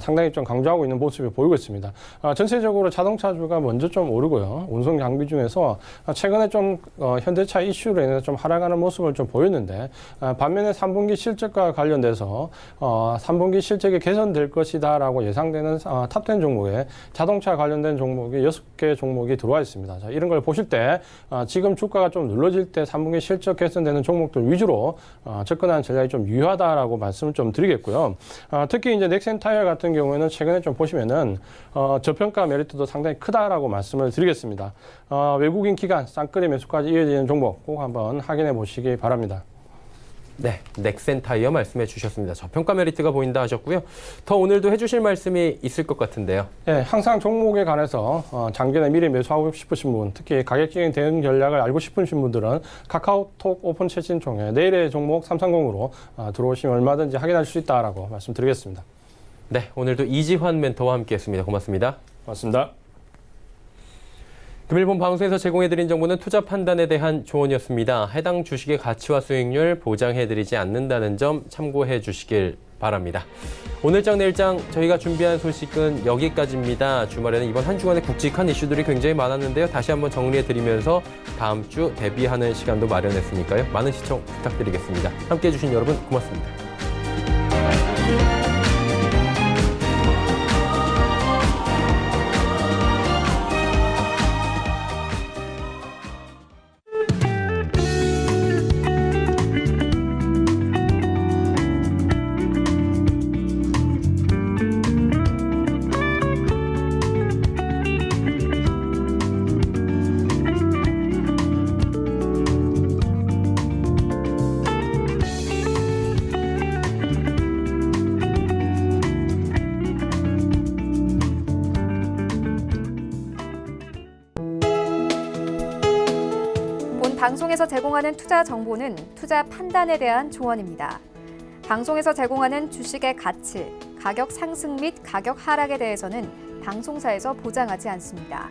G: 상당히 좀 강조하고 있는 모습이 보이고 있습니다. 전체적으로 자동차주가 먼저 좀 오르고요. 운송 장비 중에서 최근에 좀 현대차 이슈로 인해서 좀 하락하는 모습을 좀 보였는데 반면에 3분기 실적과 관련돼서 3분기 실적이 개선될 것이다라고 예상되는 탑10 종목에 자동차 관련된 종목이 6개 종목이 들어와 있습니다. 자, 이런 걸 보실 때 지금 주가가 좀 눌러질 때 3분기 실적 개선되는 종목들 위주로 접근하는 전략이 좀 유효하다라고 말씀을 좀 드리겠고요. 특히 이제 넥센타이어 같은 경우에는 최근에 좀 보시면은 저평가 메리트도 상당히 크다라고 말씀을 드리겠습니다. 외국인 기관 쌍끌이 매수까지 이어지는 종목 꼭 한번 확인해 보시기 바랍니다.
B: 네, 넥센타이어 말씀해 주셨습니다. 저평가 메리트가 보인다 하셨고요. 더 오늘도 해주실 말씀이 있을 것 같은데요.
G: 네, 항상 종목에 관해서 장기나 미래 매수하고 싶으신 분, 특히 가격적인 대응 전략을 알고 싶으신 분들은 카카오톡 오픈 채팅 통해 내일의 종목 330으로 들어오시면 얼마든지 확인할 수 있다라고 말씀드리겠습니다.
B: 네, 오늘도 이지환 멘토와 함께했습니다. 고맙습니다.
G: 고맙습니다.
B: 금일본 방송에서 제공해드린 정보는 투자 판단에 대한 조언이었습니다. 해당 주식의 가치와 수익률 보장해드리지 않는다는 점 참고해 주시길 바랍니다. 오늘장 내일장 저희가 준비한 소식은 여기까지입니다. 주말에는 이번 한 주간의 굵직한 이슈들이 굉장히 많았는데요. 다시 한번 정리해드리면서 다음 주 대비하는 시간도 마련했으니까요. 많은 시청 부탁드리겠습니다. 함께해 주신 여러분 고맙습니다.
A: 방송에서 제공하는 투자 정보는 투자 판단에 대한 조언입니다. 방송에서 제공하는 주식의 가치, 가격 상승 및 가격 하락에 대해서는 방송사에서 보장하지 않습니다.